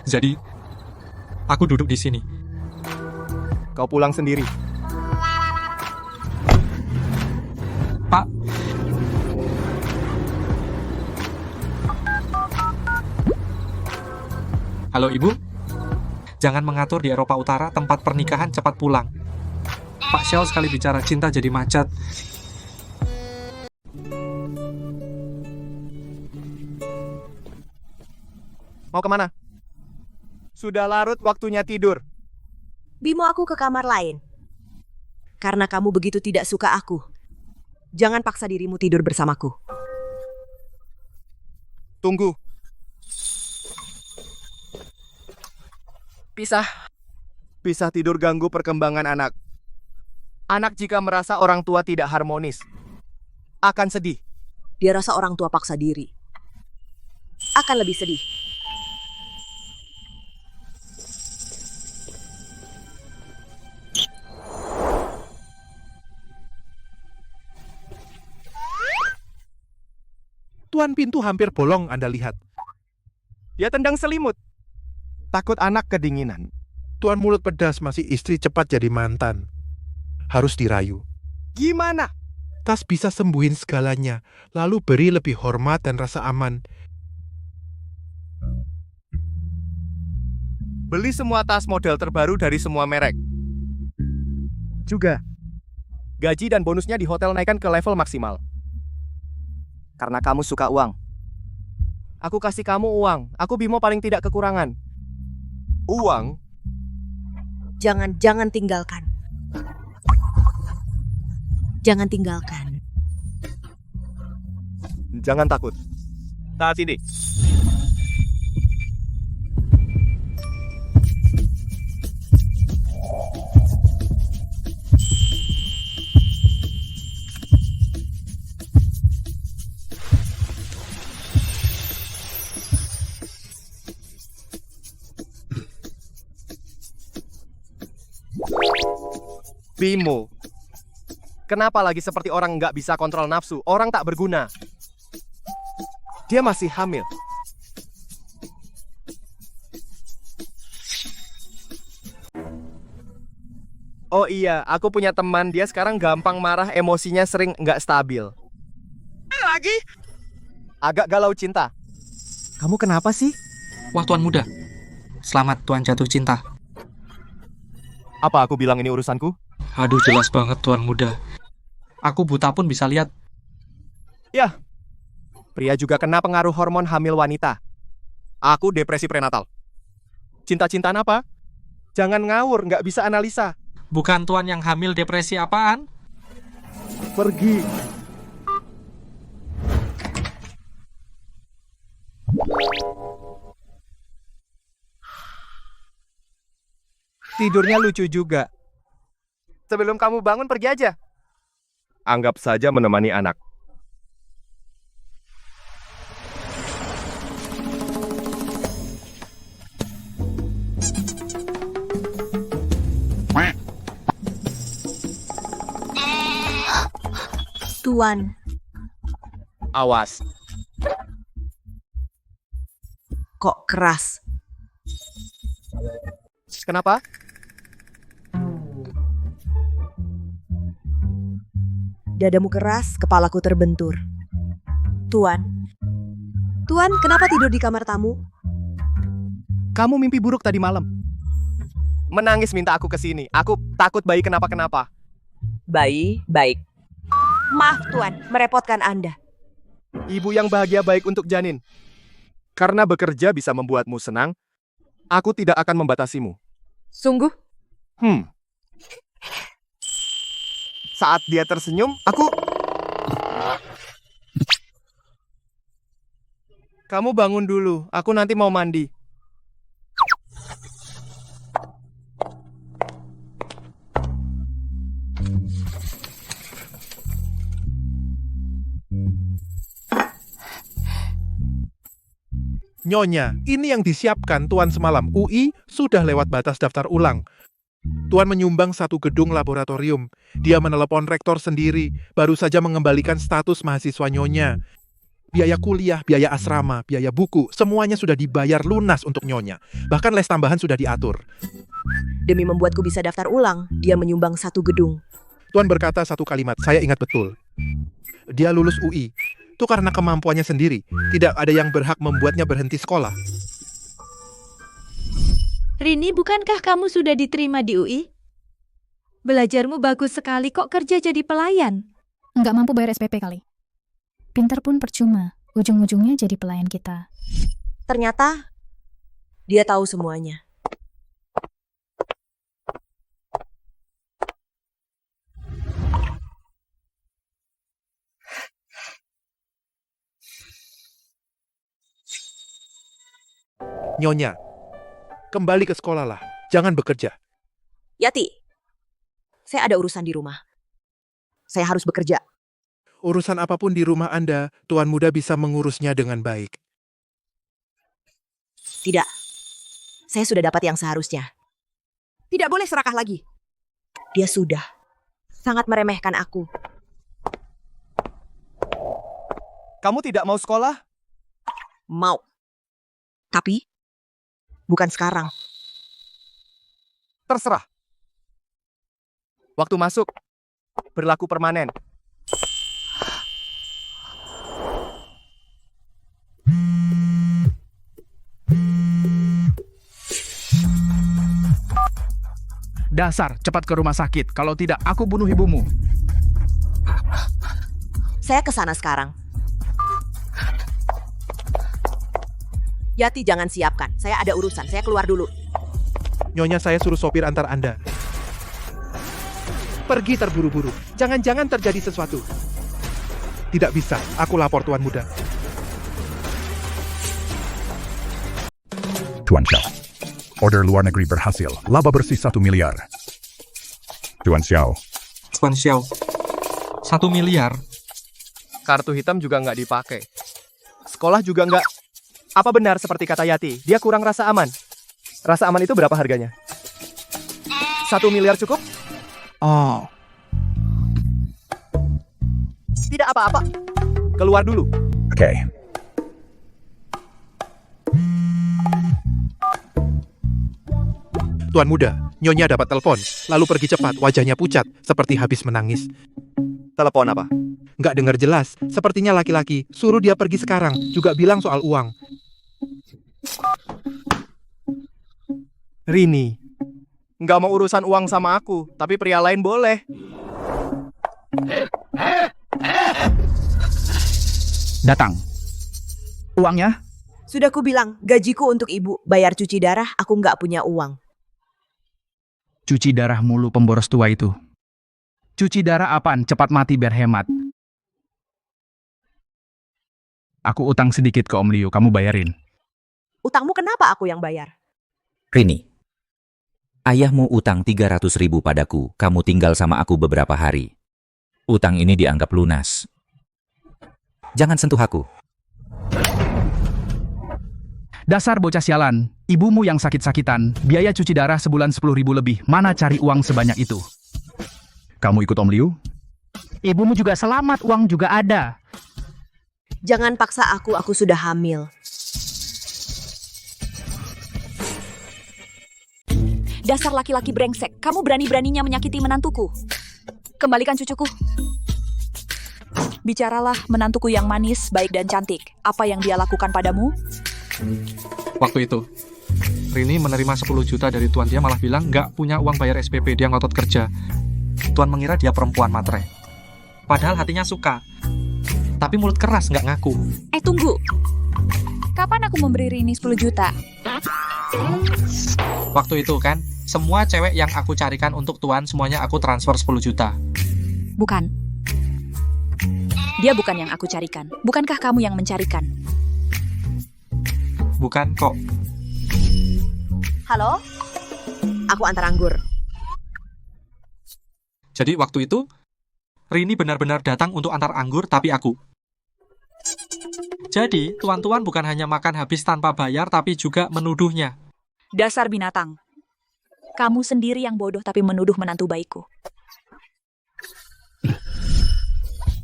Jadi, aku duduk di sini. Kau pulang sendiri. Pak. Halo Ibu. Jangan mengatur di Eropa Utara, tempat pernikahan cepat pulang. Pak Xiao sekali bicara cinta jadi macet. Mau kemana? Sudah larut waktunya tidur. Bimo, aku ke kamar lain. Karena kamu begitu tidak suka aku. Jangan paksa dirimu tidur bersamaku. Tunggu. Pisah. Pisah tidur ganggu perkembangan anak. Anak jika merasa orang tua tidak harmonis, akan sedih. Dia rasa orang tua paksa diri. Akan lebih sedih. Tuan pintu hampir bolong Anda lihat. Dia tendang selimut. Takut anak kedinginan. Tuan mulut pedas masih istri cepat jadi mantan. Harus dirayu. Gimana? Tas bisa sembuhin segalanya, lalu beri lebih hormat dan rasa aman. Beli semua tas model terbaru dari semua merek. Juga. Gaji dan bonusnya di hotel naikkan ke level maksimal. Karena kamu suka uang. Aku kasih kamu uang. Aku Bimo paling tidak kekurangan. Uang? Jangan tinggalkan. Jangan tinggalkan. Jangan takut. Saat ini. Bimo, kenapa lagi seperti orang nggak bisa kontrol nafsu? Orang tak berguna. Dia masih hamil. Oh iya, aku punya teman. Dia sekarang gampang marah, emosinya sering nggak stabil. Lagi? Agak galau cinta. Kamu kenapa sih? Wah, Tuan muda. Selamat Tuan jatuh cinta. Apa aku bilang ini urusanku? Aduh, jelas banget Tuan muda. Aku buta pun bisa lihat. Ya, pria juga kena pengaruh hormon hamil wanita. Aku depresi prenatal. Cinta-cintaan apa? Jangan ngawur, nggak bisa analisa. Bukan Tuan yang hamil depresi apaan? Pergi. Tidurnya lucu juga. Sebelum kamu bangun, pergi aja. Anggap saja menemani anak. Tuan, Awas. kok keras? Kenapa? Dadamu keras, kepalaku terbentur. Tuan. Tuan, kenapa tidur di kamar tamu? Kamu mimpi buruk tadi malam. Menangis minta aku ke sini. Aku takut bayi kenapa-kenapa. Baik. Maaf, Tuan, merepotkan Anda. Ibu yang bahagia baik untuk janin. Karena bekerja bisa membuatmu senang, aku tidak akan membatasimu. Sungguh? Saat dia tersenyum, aku... Kamu bangun dulu, aku nanti mau mandi. Nyonya, ini yang disiapkan Tuan semalam. UI sudah lewat batas daftar ulang. Tuan menyumbang satu gedung laboratorium. Dia menelepon rektor sendiri, baru saja mengembalikan status mahasiswa Nyonya. Biaya kuliah, biaya asrama, biaya buku, semuanya sudah dibayar lunas untuk Nyonya. Bahkan les tambahan sudah diatur. Demi membuatku bisa daftar ulang, dia menyumbang satu gedung. Tuan berkata satu kalimat, saya ingat betul. Dia lulus UI. Itu karena kemampuannya sendiri. Tidak ada yang berhak membuatnya berhenti sekolah. Rini, bukankah kamu sudah diterima di UI? Belajarmu bagus sekali, kok kerja jadi pelayan? Nggak mampu bayar SPP kali. Pintar pun percuma. Ujung-ujungnya jadi pelayan kita. Ternyata, dia tahu semuanya. Nyonya, kembali ke sekolah lah. Jangan bekerja. Yati, saya ada urusan di rumah. Saya harus bekerja. Urusan apapun di rumah Anda, Tuan Muda bisa mengurusnya dengan baik. Tidak, saya sudah dapat yang seharusnya. Tidak boleh serakah lagi. Dia sudah sangat meremehkan aku. Kamu tidak mau sekolah? Mau. Tapi, bukan sekarang. Terserah. Waktu masuk, berlaku permanen. Dasar, cepat ke rumah sakit. Kalau tidak, aku bunuh ibumu. Saya ke sana sekarang. Yati, jangan siapkan. Saya ada urusan. Saya keluar dulu. Nyonya, saya suruh sopir antar Anda. Pergi terburu-buru. Jangan-jangan terjadi sesuatu. Tidak bisa. Aku lapor Tuan Muda. Tuan Xiao. Order luar negeri berhasil. Laba bersih 1 miliar. Tuan Xiao. Tuan Xiao. 1 miliar? Kartu hitam juga nggak dipakai. Sekolah juga nggak. Apa benar seperti kata Yati, dia kurang rasa aman? Rasa aman itu berapa harganya? 1 miliar cukup? Oh. Tidak apa-apa. Keluar dulu. Oke. Tuan Muda, Nyonya dapat telepon, lalu pergi cepat, wajahnya pucat, seperti habis menangis. Telepon apa? Nggak dengar jelas, sepertinya laki-laki. Suruh dia pergi sekarang, juga bilang soal uang. Rini, nggak mau urusan uang sama aku, tapi pria lain boleh. Datang. Uangnya Sudah ku bilang, gajiku untuk ibu. Bayar cuci darah, aku nggak punya uang. Cuci darah mulu pemboros tua itu. Cuci darah apaan? Cepat mati biar hemat. Aku utang sedikit ke Om Liu, kamu bayarin. Utangmu kenapa aku yang bayar? Rini, ayahmu utang 300.000 padaku, kamu tinggal sama aku beberapa hari. Utang ini dianggap lunas. Jangan sentuh aku. Dasar bocah sialan, ibumu yang sakit-sakitan, biaya cuci darah sebulan 10.000 lebih, mana cari uang sebanyak itu? Kamu ikut Om Liu? Ibumu juga selamat, uang juga ada. Jangan paksa aku sudah hamil. Dasar laki-laki brengsek, kamu berani-beraninya menyakiti menantuku. Kembalikan cucuku. Bicaralah menantuku yang manis, baik dan cantik. Apa yang dia lakukan padamu? Waktu itu, Rini menerima 10 juta dari tuan, dia malah bilang nggak punya uang bayar SPP, dia ngotot kerja. Tuan mengira dia perempuan matre. Padahal hatinya suka. Tapi mulut keras nggak ngaku. Tunggu. Kapan aku memberi Rini 10 juta? Waktu itu kan, semua cewek yang aku carikan untuk tuan, semuanya aku transfer 10 juta. Bukan. Dia bukan yang aku carikan. Bukankah kamu yang mencarikan? Bukan kok. Halo? Aku antar anggur. Jadi waktu itu, Rini benar-benar datang untuk antar anggur, tapi aku. Jadi, tuan-tuan bukan hanya makan habis tanpa bayar, tapi juga menuduhnya. Dasar binatang. Kamu sendiri yang bodoh tapi menuduh menantu baikku.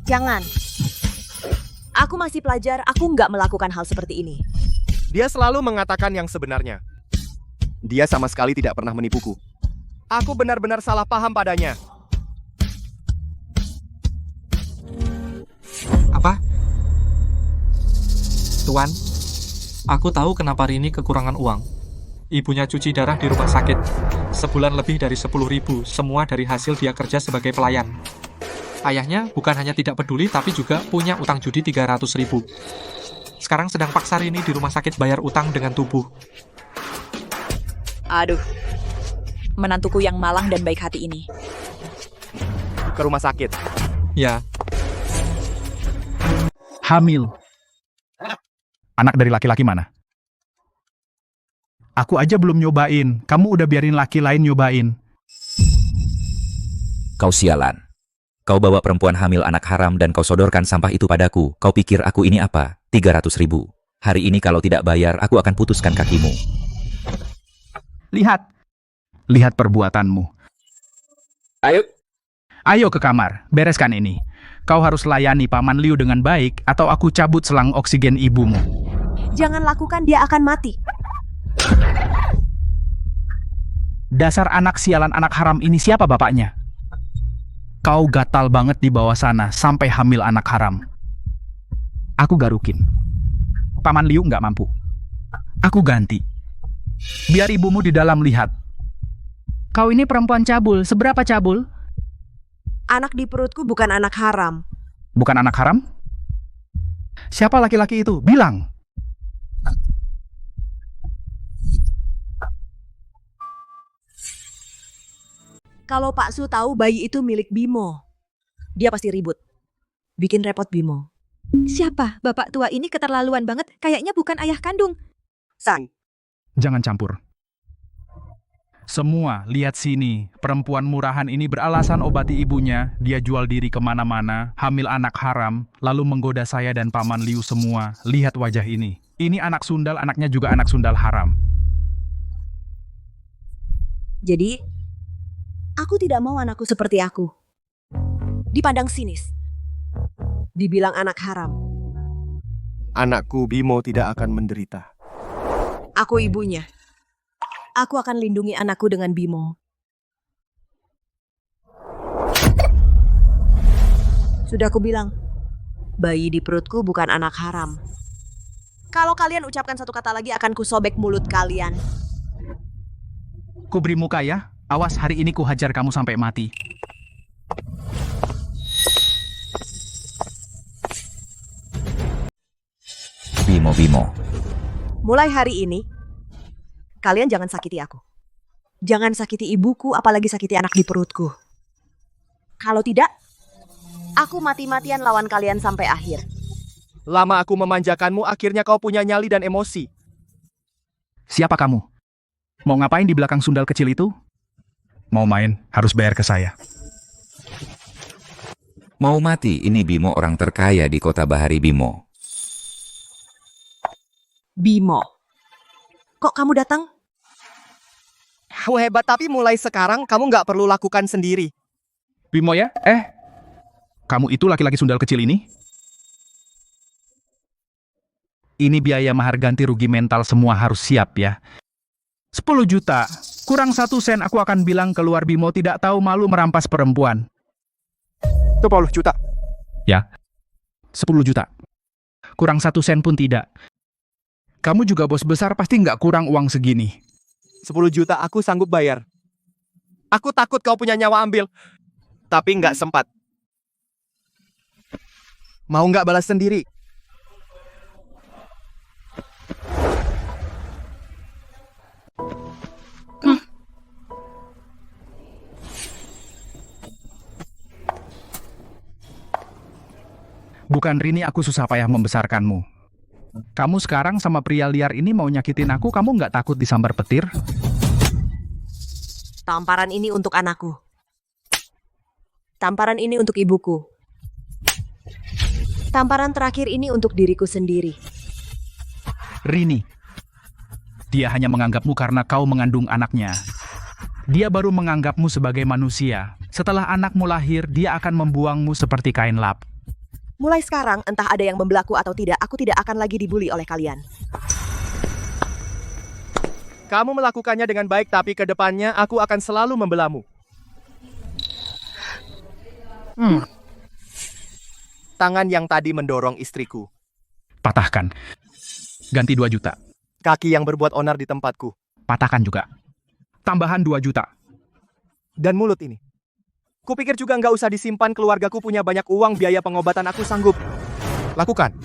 Jangan. Aku masih pelajar, aku nggak melakukan hal seperti ini. Dia selalu mengatakan yang sebenarnya. Dia sama sekali tidak pernah menipuku. Aku benar-benar salah paham padanya. Apa? Tuan, aku tahu kenapa Rini kekurangan uang. Ibunya cuci darah di rumah sakit. Sebulan lebih dari 10.000, semua dari hasil dia kerja sebagai pelayan. Ayahnya bukan hanya tidak peduli, tapi juga punya utang judi 300.000. Sekarang sedang paksa Rini di rumah sakit bayar utang dengan tubuh. Aduh, menantuku yang malang dan baik hati ini. Ke rumah sakit. Ya. Hamil. Anak dari laki-laki mana? Aku aja belum nyobain, kamu udah biarin laki lain nyobain. Kau sialan. Kau bawa perempuan hamil anak haram dan kau sodorkan sampah itu padaku. Kau pikir aku ini apa? 300.000. Hari ini kalau tidak bayar, aku akan putuskan kakimu. Lihat. Lihat perbuatanmu. Ayo ke kamar, bereskan ini. Kau harus layani Paman Liu dengan baik, atau aku cabut selang oksigen ibumu. Jangan lakukan, dia akan mati. Dasar anak sialan anak haram ini, siapa bapaknya? Kau gatal banget di bawah sana, sampai hamil anak haram. Aku garukin. Paman Liu nggak mampu. Aku ganti. Biar ibumu di dalam lihat. Kau ini perempuan cabul, seberapa cabul? Anak di perutku bukan anak haram. Bukan anak haram? Siapa laki-laki itu? Bilang. Kalau Pak Su tahu bayi itu milik Bimo, dia pasti ribut. Bikin repot Bimo. Siapa? Bapak tua ini keterlaluan banget, kayaknya bukan ayah kandung. Sang. Jangan campur. Semua, lihat sini. Perempuan murahan ini beralasan obati ibunya, dia jual diri kemana-mana, hamil anak haram, lalu menggoda saya dan Paman Liu semua. Lihat wajah ini. Ini anak sundal, anaknya juga anak sundal haram. Jadi, aku tidak mau anakku seperti aku. Dipandang sinis. Dibilang anak haram. Anakku Bimo tidak akan menderita. Aku ibunya. Aku akan lindungi anakku dengan Bimo. Sudah aku bilang, bayi di perutku bukan anak haram. Kalau kalian ucapkan satu kata lagi akan kusobek mulut kalian. Ku beri muka ya, awas hari ini ku hajar kamu sampai mati. Bimo, Mulai hari ini, kalian jangan sakiti aku. Jangan sakiti ibuku, apalagi sakiti anak di perutku. Kalau tidak, aku mati-matian lawan kalian sampai akhir. Lama aku memanjakanmu, akhirnya kau punya nyali dan emosi. Siapa kamu? Mau ngapain di belakang sundal kecil itu? Mau main, harus bayar ke saya. Mau mati, ini Bimo orang terkaya di kota Bahari Bimo. Bimo, kok kamu datang? Hebat, tapi mulai sekarang kamu nggak perlu lakukan sendiri. Bimo ya? Kamu itu laki-laki sundal kecil ini? Ini biaya mahar ganti rugi mental, semua harus siap ya. 10 juta, kurang 1 sen aku akan bilang keluar Bimo tidak tahu malu merampas perempuan. 20 juta. Ya, 10 juta. Kurang 1 sen pun tidak. Kamu juga bos besar, pasti nggak kurang uang segini. 10 juta aku sanggup bayar. Aku takut kau punya nyawa ambil. Tapi nggak sempat. Mau nggak balas sendiri? Bukan Rini, aku susah payah membesarkanmu. Kamu sekarang sama pria liar ini mau nyakitin aku, kamu nggak takut disambar petir? Tamparan ini untuk anakku. Tamparan ini untuk ibuku. Tamparan terakhir ini untuk diriku sendiri. Rini, dia hanya menganggapmu karena kau mengandung anaknya. Dia baru menganggapmu sebagai manusia. Setelah anakmu lahir, dia akan membuangmu seperti kain lap. Mulai sekarang, entah ada yang membelaku atau tidak, aku tidak akan lagi dibully oleh kalian. Kamu melakukannya dengan baik, tapi ke depannya aku akan selalu membelamu. Tangan yang tadi mendorong istriku. Patahkan. Ganti 2 juta. Kaki yang berbuat onar di tempatku. Patahkan juga. Tambahan 2 juta. Dan mulut ini. Kupikir juga nggak usah disimpan, keluargaku punya banyak uang, biaya pengobatan aku sanggup. Lakukan.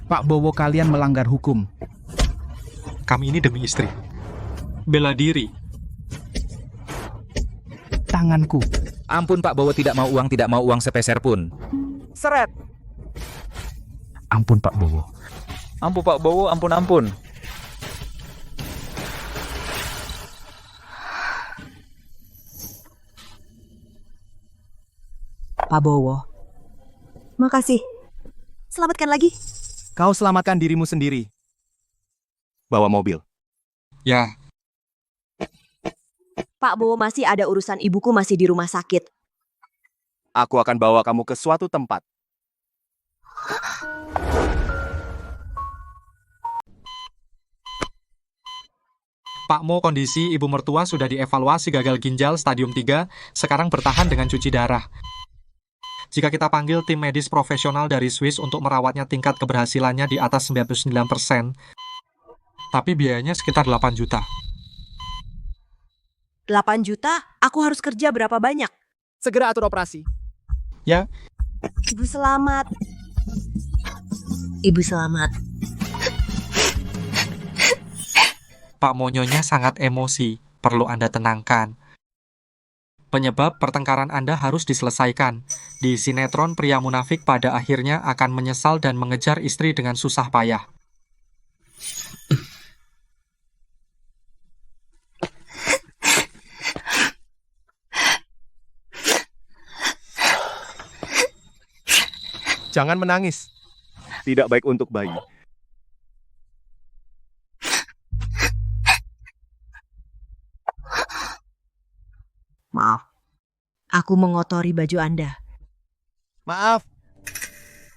Pak Bowo, kalian melanggar hukum. Kami ini demi istri. Bela diri. Tanganku. Ampun Pak Bowo, tidak mau uang sepeser pun. Seret. Ampun Pak Bowo. Ampun Pak Bowo, ampun. Pak Bowo. Makasih. Selamatkan lagi. Kau selamatkan dirimu sendiri. Bawa mobil. Ya. Pak Bowo, masih ada urusan, ibuku masih di rumah sakit. Aku akan bawa kamu ke suatu tempat. Pak Mo, kondisi ibu mertua sudah dievaluasi gagal ginjal stadium 3, sekarang bertahan dengan cuci darah. Jika kita panggil tim medis profesional dari Swiss untuk merawatnya, tingkat keberhasilannya di atas 99%, tapi biayanya sekitar 8 juta. 8 juta? Aku harus kerja berapa banyak? Segera atur operasi. Ya. Ibu selamat. Ibu selamat. Pak Monyonya sangat emosi, perlu Anda tenangkan. Penyebab pertengkaran Anda harus diselesaikan. Di sinetron, pria munafik pada akhirnya akan menyesal dan mengejar istri dengan susah payah. Jangan menangis. Tidak baik untuk bayi. Maaf. Aku mengotori baju Anda. Maaf.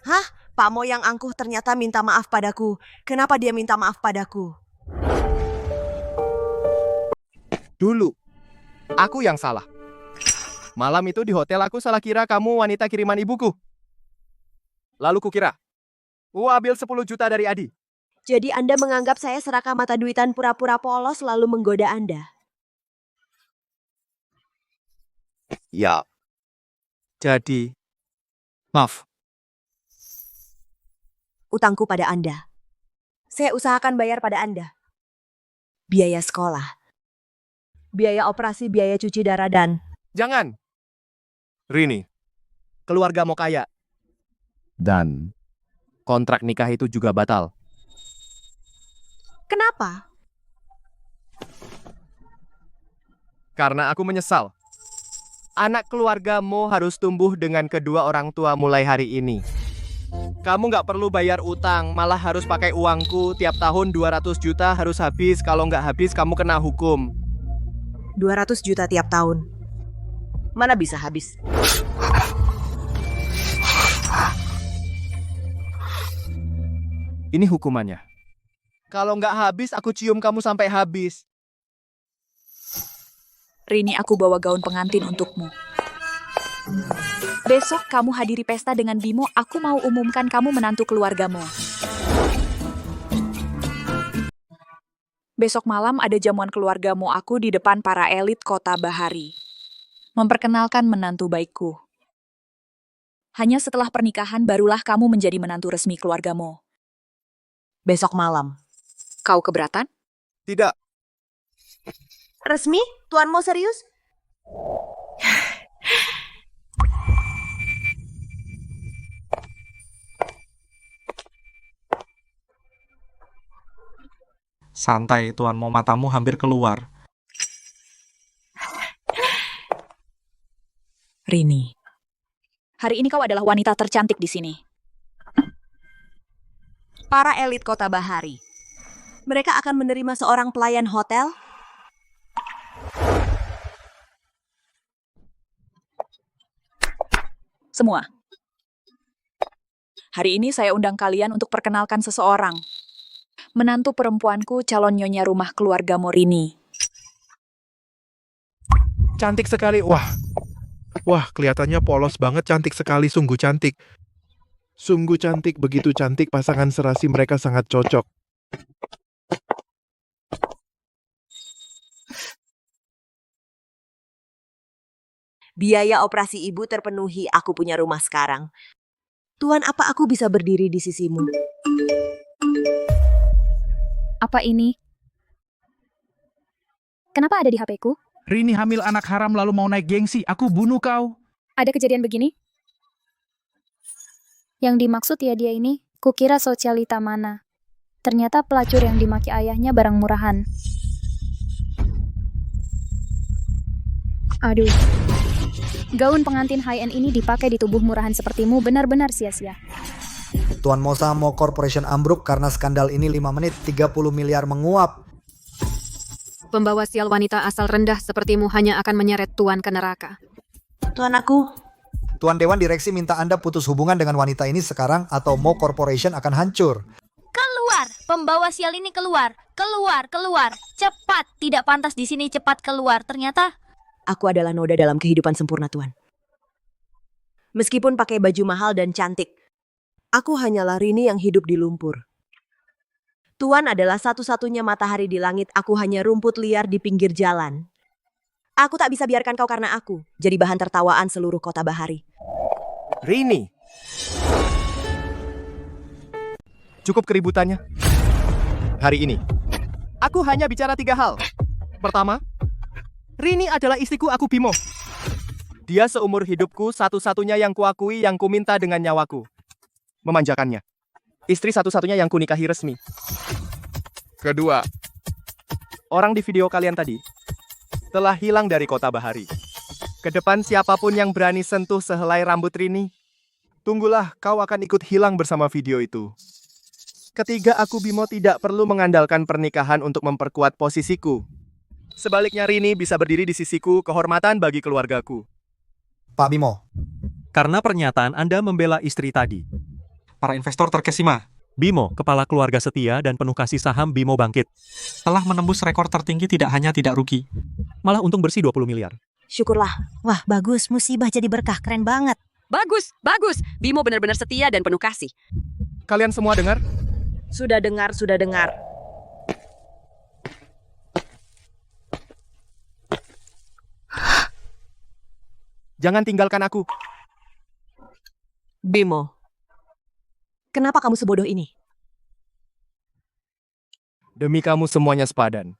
Hah? Pak Mo yang angkuh ternyata minta maaf padaku. Kenapa dia minta maaf padaku? Dulu, aku yang salah. Malam itu di hotel aku salah kira kamu wanita kiriman ibuku. Lalu kukira, ambil 10 juta dari Adi. Jadi Anda menganggap saya serakah mata duitan pura-pura polos lalu menggoda Anda? Ya. Jadi, maaf. Utangku pada Anda. Saya usahakan bayar pada Anda. Biaya sekolah, biaya operasi, biaya cuci darah, dan... Jangan. Rini, keluarga mau kaya. Dan kontrak nikah itu juga batal. Kenapa? Karena aku menyesal. Anak keluargamu harus tumbuh dengan kedua orang tua mulai hari ini. Kamu nggak perlu bayar utang, malah harus pakai uangku. Tiap tahun 200 juta harus habis. Kalau nggak habis, kamu kena hukum. 200 juta tiap tahun. Mana bisa habis? Ini hukumannya. Kalau nggak habis, aku cium kamu sampai habis. Rini, aku bawa gaun pengantin untukmu. Besok kamu hadiri pesta dengan Bimo, aku mau umumkan kamu menantu keluargamu. Besok malam ada jamuan keluargamu aku di depan para elit kota Bahari. Memperkenalkan menantu baikku. Hanya setelah pernikahan barulah kamu menjadi menantu resmi keluargamu. Besok malam. Kau keberatan? Tidak. Resmi? Tuan mau serius? Santai, Tuan mau matamu hampir keluar. Rini, hari ini kau adalah wanita tercantik di sini. Para elit kota Bahari. Mereka akan menerima seorang pelayan hotel? Semua. Hari ini saya undang kalian untuk perkenalkan seseorang. Menantu perempuanku, calon nyonya rumah keluarga Morini. Cantik sekali. Wah, kelihatannya polos banget. Cantik sekali, sungguh cantik. Sungguh cantik, begitu cantik. Pasangan serasi mereka sangat cocok. Biaya operasi ibu terpenuhi, aku punya rumah sekarang. Tuan, apa aku bisa berdiri di sisimu? Apa ini? Kenapa ada di HP-ku? Rini hamil anak haram lalu mau naik gengsi. Aku bunuh kau. Ada kejadian begini? Yang dimaksud ya dia ini, kukira sosialita mana. Ternyata pelacur yang dimaki ayahnya barang murahan. Aduh. Gaun pengantin high-end ini dipakai di tubuh murahan sepertimu benar-benar sia-sia. Tuan Mosa mau Corporation ambruk karena skandal ini 5 menit 30 miliar menguap. Pembawa sial wanita asal rendah sepertimu hanya akan menyeret Tuan ke neraka. Tuan aku. Tuan Dewan direksi minta Anda putus hubungan dengan wanita ini sekarang atau Mo Corporation akan hancur. Keluar! Pembawa sial ini keluar! Keluar! Cepat! Tidak pantas di sini, cepat keluar. Ternyata aku adalah noda dalam kehidupan sempurna, Tuan. Meskipun pakai baju mahal dan cantik, aku hanyalah Rini yang hidup di lumpur. Tuan adalah satu-satunya matahari di langit, aku hanya rumput liar di pinggir jalan. Aku tak bisa biarkan kau karena aku jadi bahan tertawaan seluruh kota Bahari. Rini. Cukup keributannya. Hari ini, aku hanya bicara 3 hal. Pertama, Rini adalah istriku, aku Bimo. Dia seumur hidupku, satu-satunya yang kuakui, yang kuminta dengan nyawaku. Memanjakannya. Istri satu-satunya yang kunikahi resmi. Kedua, orang di video kalian tadi telah hilang dari kota Bahari. Kedepan siapapun yang berani sentuh sehelai rambut Rini, tunggulah kau akan ikut hilang bersama video itu. Ketiga, aku Bimo tidak perlu mengandalkan pernikahan untuk memperkuat posisiku. Sebaliknya Rini bisa berdiri di sisiku, kehormatan bagi keluargaku. Pak Bimo. Karena pernyataan Anda membela istri tadi. Para investor terkesima. Bimo, kepala keluarga setia dan penuh kasih saham Bimo bangkit. Telah menembus rekor tertinggi, tidak hanya tidak rugi, malah untung bersih 20 miliar. Syukurlah. Wah, bagus. Musibah jadi berkah. Keren banget. Bagus. Bimo benar-benar setia dan penuh kasih. Kalian semua dengar? Sudah dengar. Jangan tinggalkan aku. Bimo, kenapa kamu sebodoh ini? Demi kamu semuanya sepadan.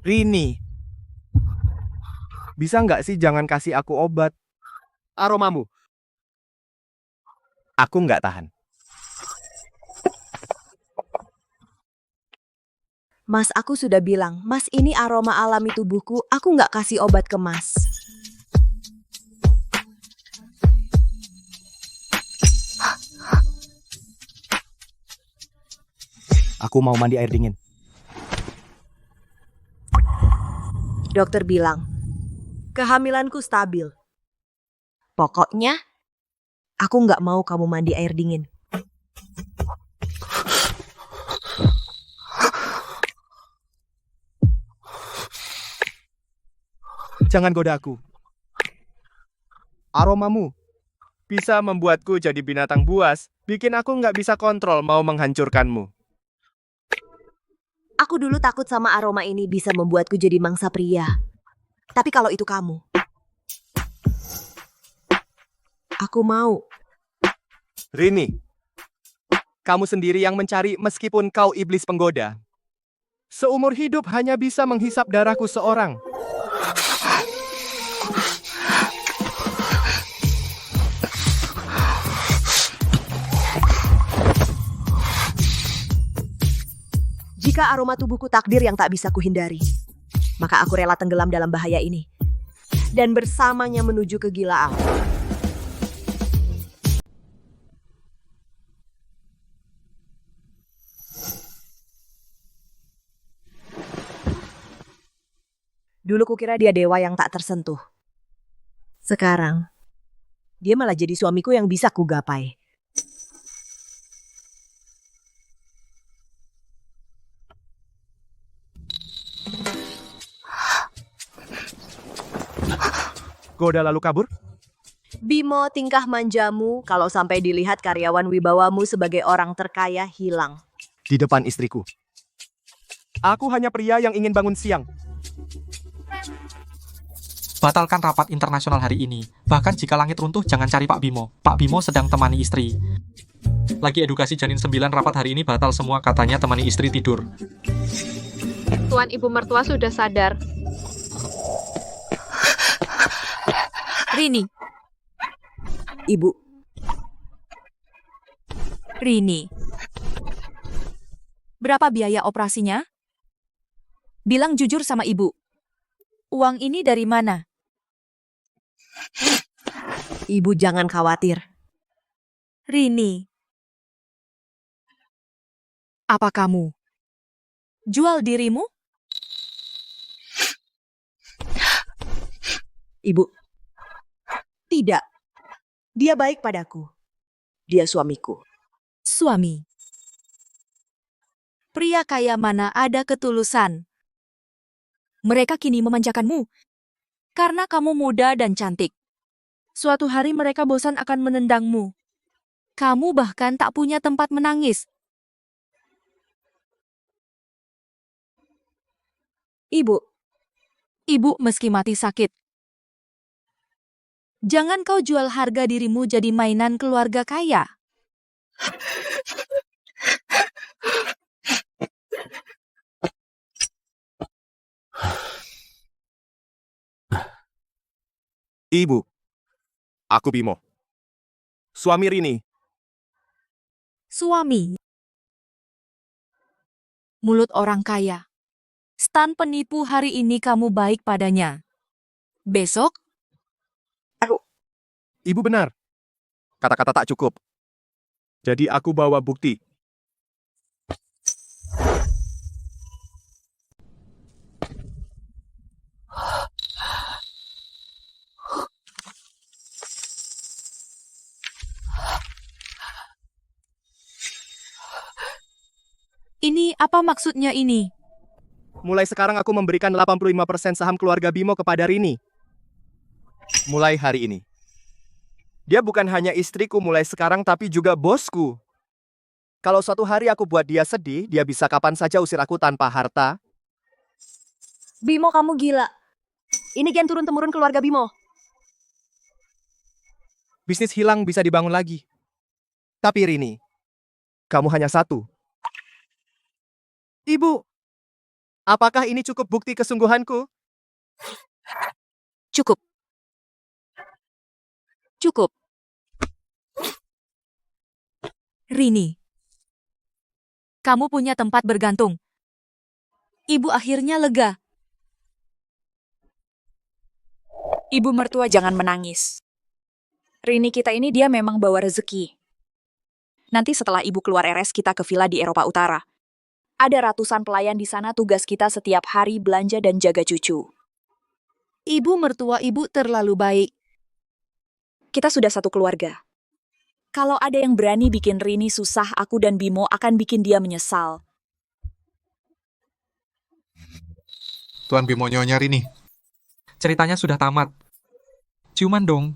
Rini, bisa nggak sih jangan kasih aku obat? Aromamu. Aku nggak tahan. Mas, aku sudah bilang, Mas ini aroma alami tubuhku, aku nggak kasih obat ke Mas. Aku mau mandi air dingin. Dokter bilang, kehamilanku stabil. Pokoknya, aku nggak mau kamu mandi air dingin. Jangan goda aku. Aromamu bisa membuatku jadi binatang buas, bikin aku nggak bisa kontrol mau menghancurkanmu. Aku dulu takut sama aroma ini bisa membuatku jadi mangsa pria. Tapi kalau itu kamu, aku mau. Rini, kamu sendiri yang mencari meskipun kau iblis penggoda. Seumur hidup hanya bisa menghisap darahku seorang. Jika aroma tubuhku takdir yang tak bisa kuhindari, maka aku rela tenggelam dalam bahaya ini dan bersamanya menuju kegilaan. Dulu kukira dia dewa yang tak tersentuh. Sekarang, dia malah jadi suamiku yang bisa kugapai. Goda lalu kabur? Bimo, tingkah manjamu kalau sampai dilihat karyawan wibawamu sebagai orang terkaya hilang. Di depan istriku. Aku hanya pria yang ingin bangun siang. Batalkan rapat internasional hari ini. Bahkan jika langit runtuh, jangan cari Pak Bimo. Pak Bimo sedang temani istri. Lagi edukasi janin 9, rapat hari ini batal semua, katanya temani istri tidur. Tuan Ibu mertua sudah sadar. Rini. Ibu. Rini. Berapa biaya operasinya? Bilang jujur sama ibu. Uang ini dari mana? Ibu jangan khawatir. Rini. Apa kamu jual dirimu? Ibu. Tidak. Dia baik padaku. Dia suamiku. Suami. Pria kaya mana ada ketulusan? Mereka kini memanjakanmu karena kamu muda dan cantik. Suatu hari mereka bosan akan menendangmu. Kamu bahkan tak punya tempat menangis. Ibu. Ibu meski mati sakit. Jangan kau jual harga dirimu jadi mainan keluarga kaya. Ibu. Aku Bimo. Suami Rini. Suami. Mulut orang kaya. Stan penipu hari ini kamu baik padanya. Besok, Ibu benar. Kata-kata tak cukup. Jadi aku bawa bukti. ini apa maksudnya ini? Mulai sekarang aku memberikan 85% saham keluarga Bimo kepada Rini. Mulai hari ini. Dia bukan hanya istriku mulai sekarang tapi juga bosku. Kalau suatu hari aku buat dia sedih, dia bisa kapan saja usir aku tanpa harta. Bimo, kamu gila. Ini gen turun-temurun keluarga Bimo. Bisnis hilang bisa dibangun lagi. Tapi Rini, kamu hanya satu. Ibu, apakah ini cukup bukti kesungguhanku? Cukup. Cukup. Rini, kamu punya tempat bergantung. Ibu akhirnya lega. Ibu mertua jangan menangis. Rini kita ini dia memang bawa rezeki. Nanti setelah ibu keluar RS kita ke villa di Eropa Utara. Ada ratusan pelayan di sana, tugas kita setiap hari belanja dan jaga cucu. Ibu mertua ibu terlalu baik. Kita sudah satu keluarga. Kalau ada yang berani bikin Rini susah, aku dan Bimo akan bikin dia menyesal. Tuan Bimo Nyonya Rini. Ceritanya sudah tamat. Ciuman dong.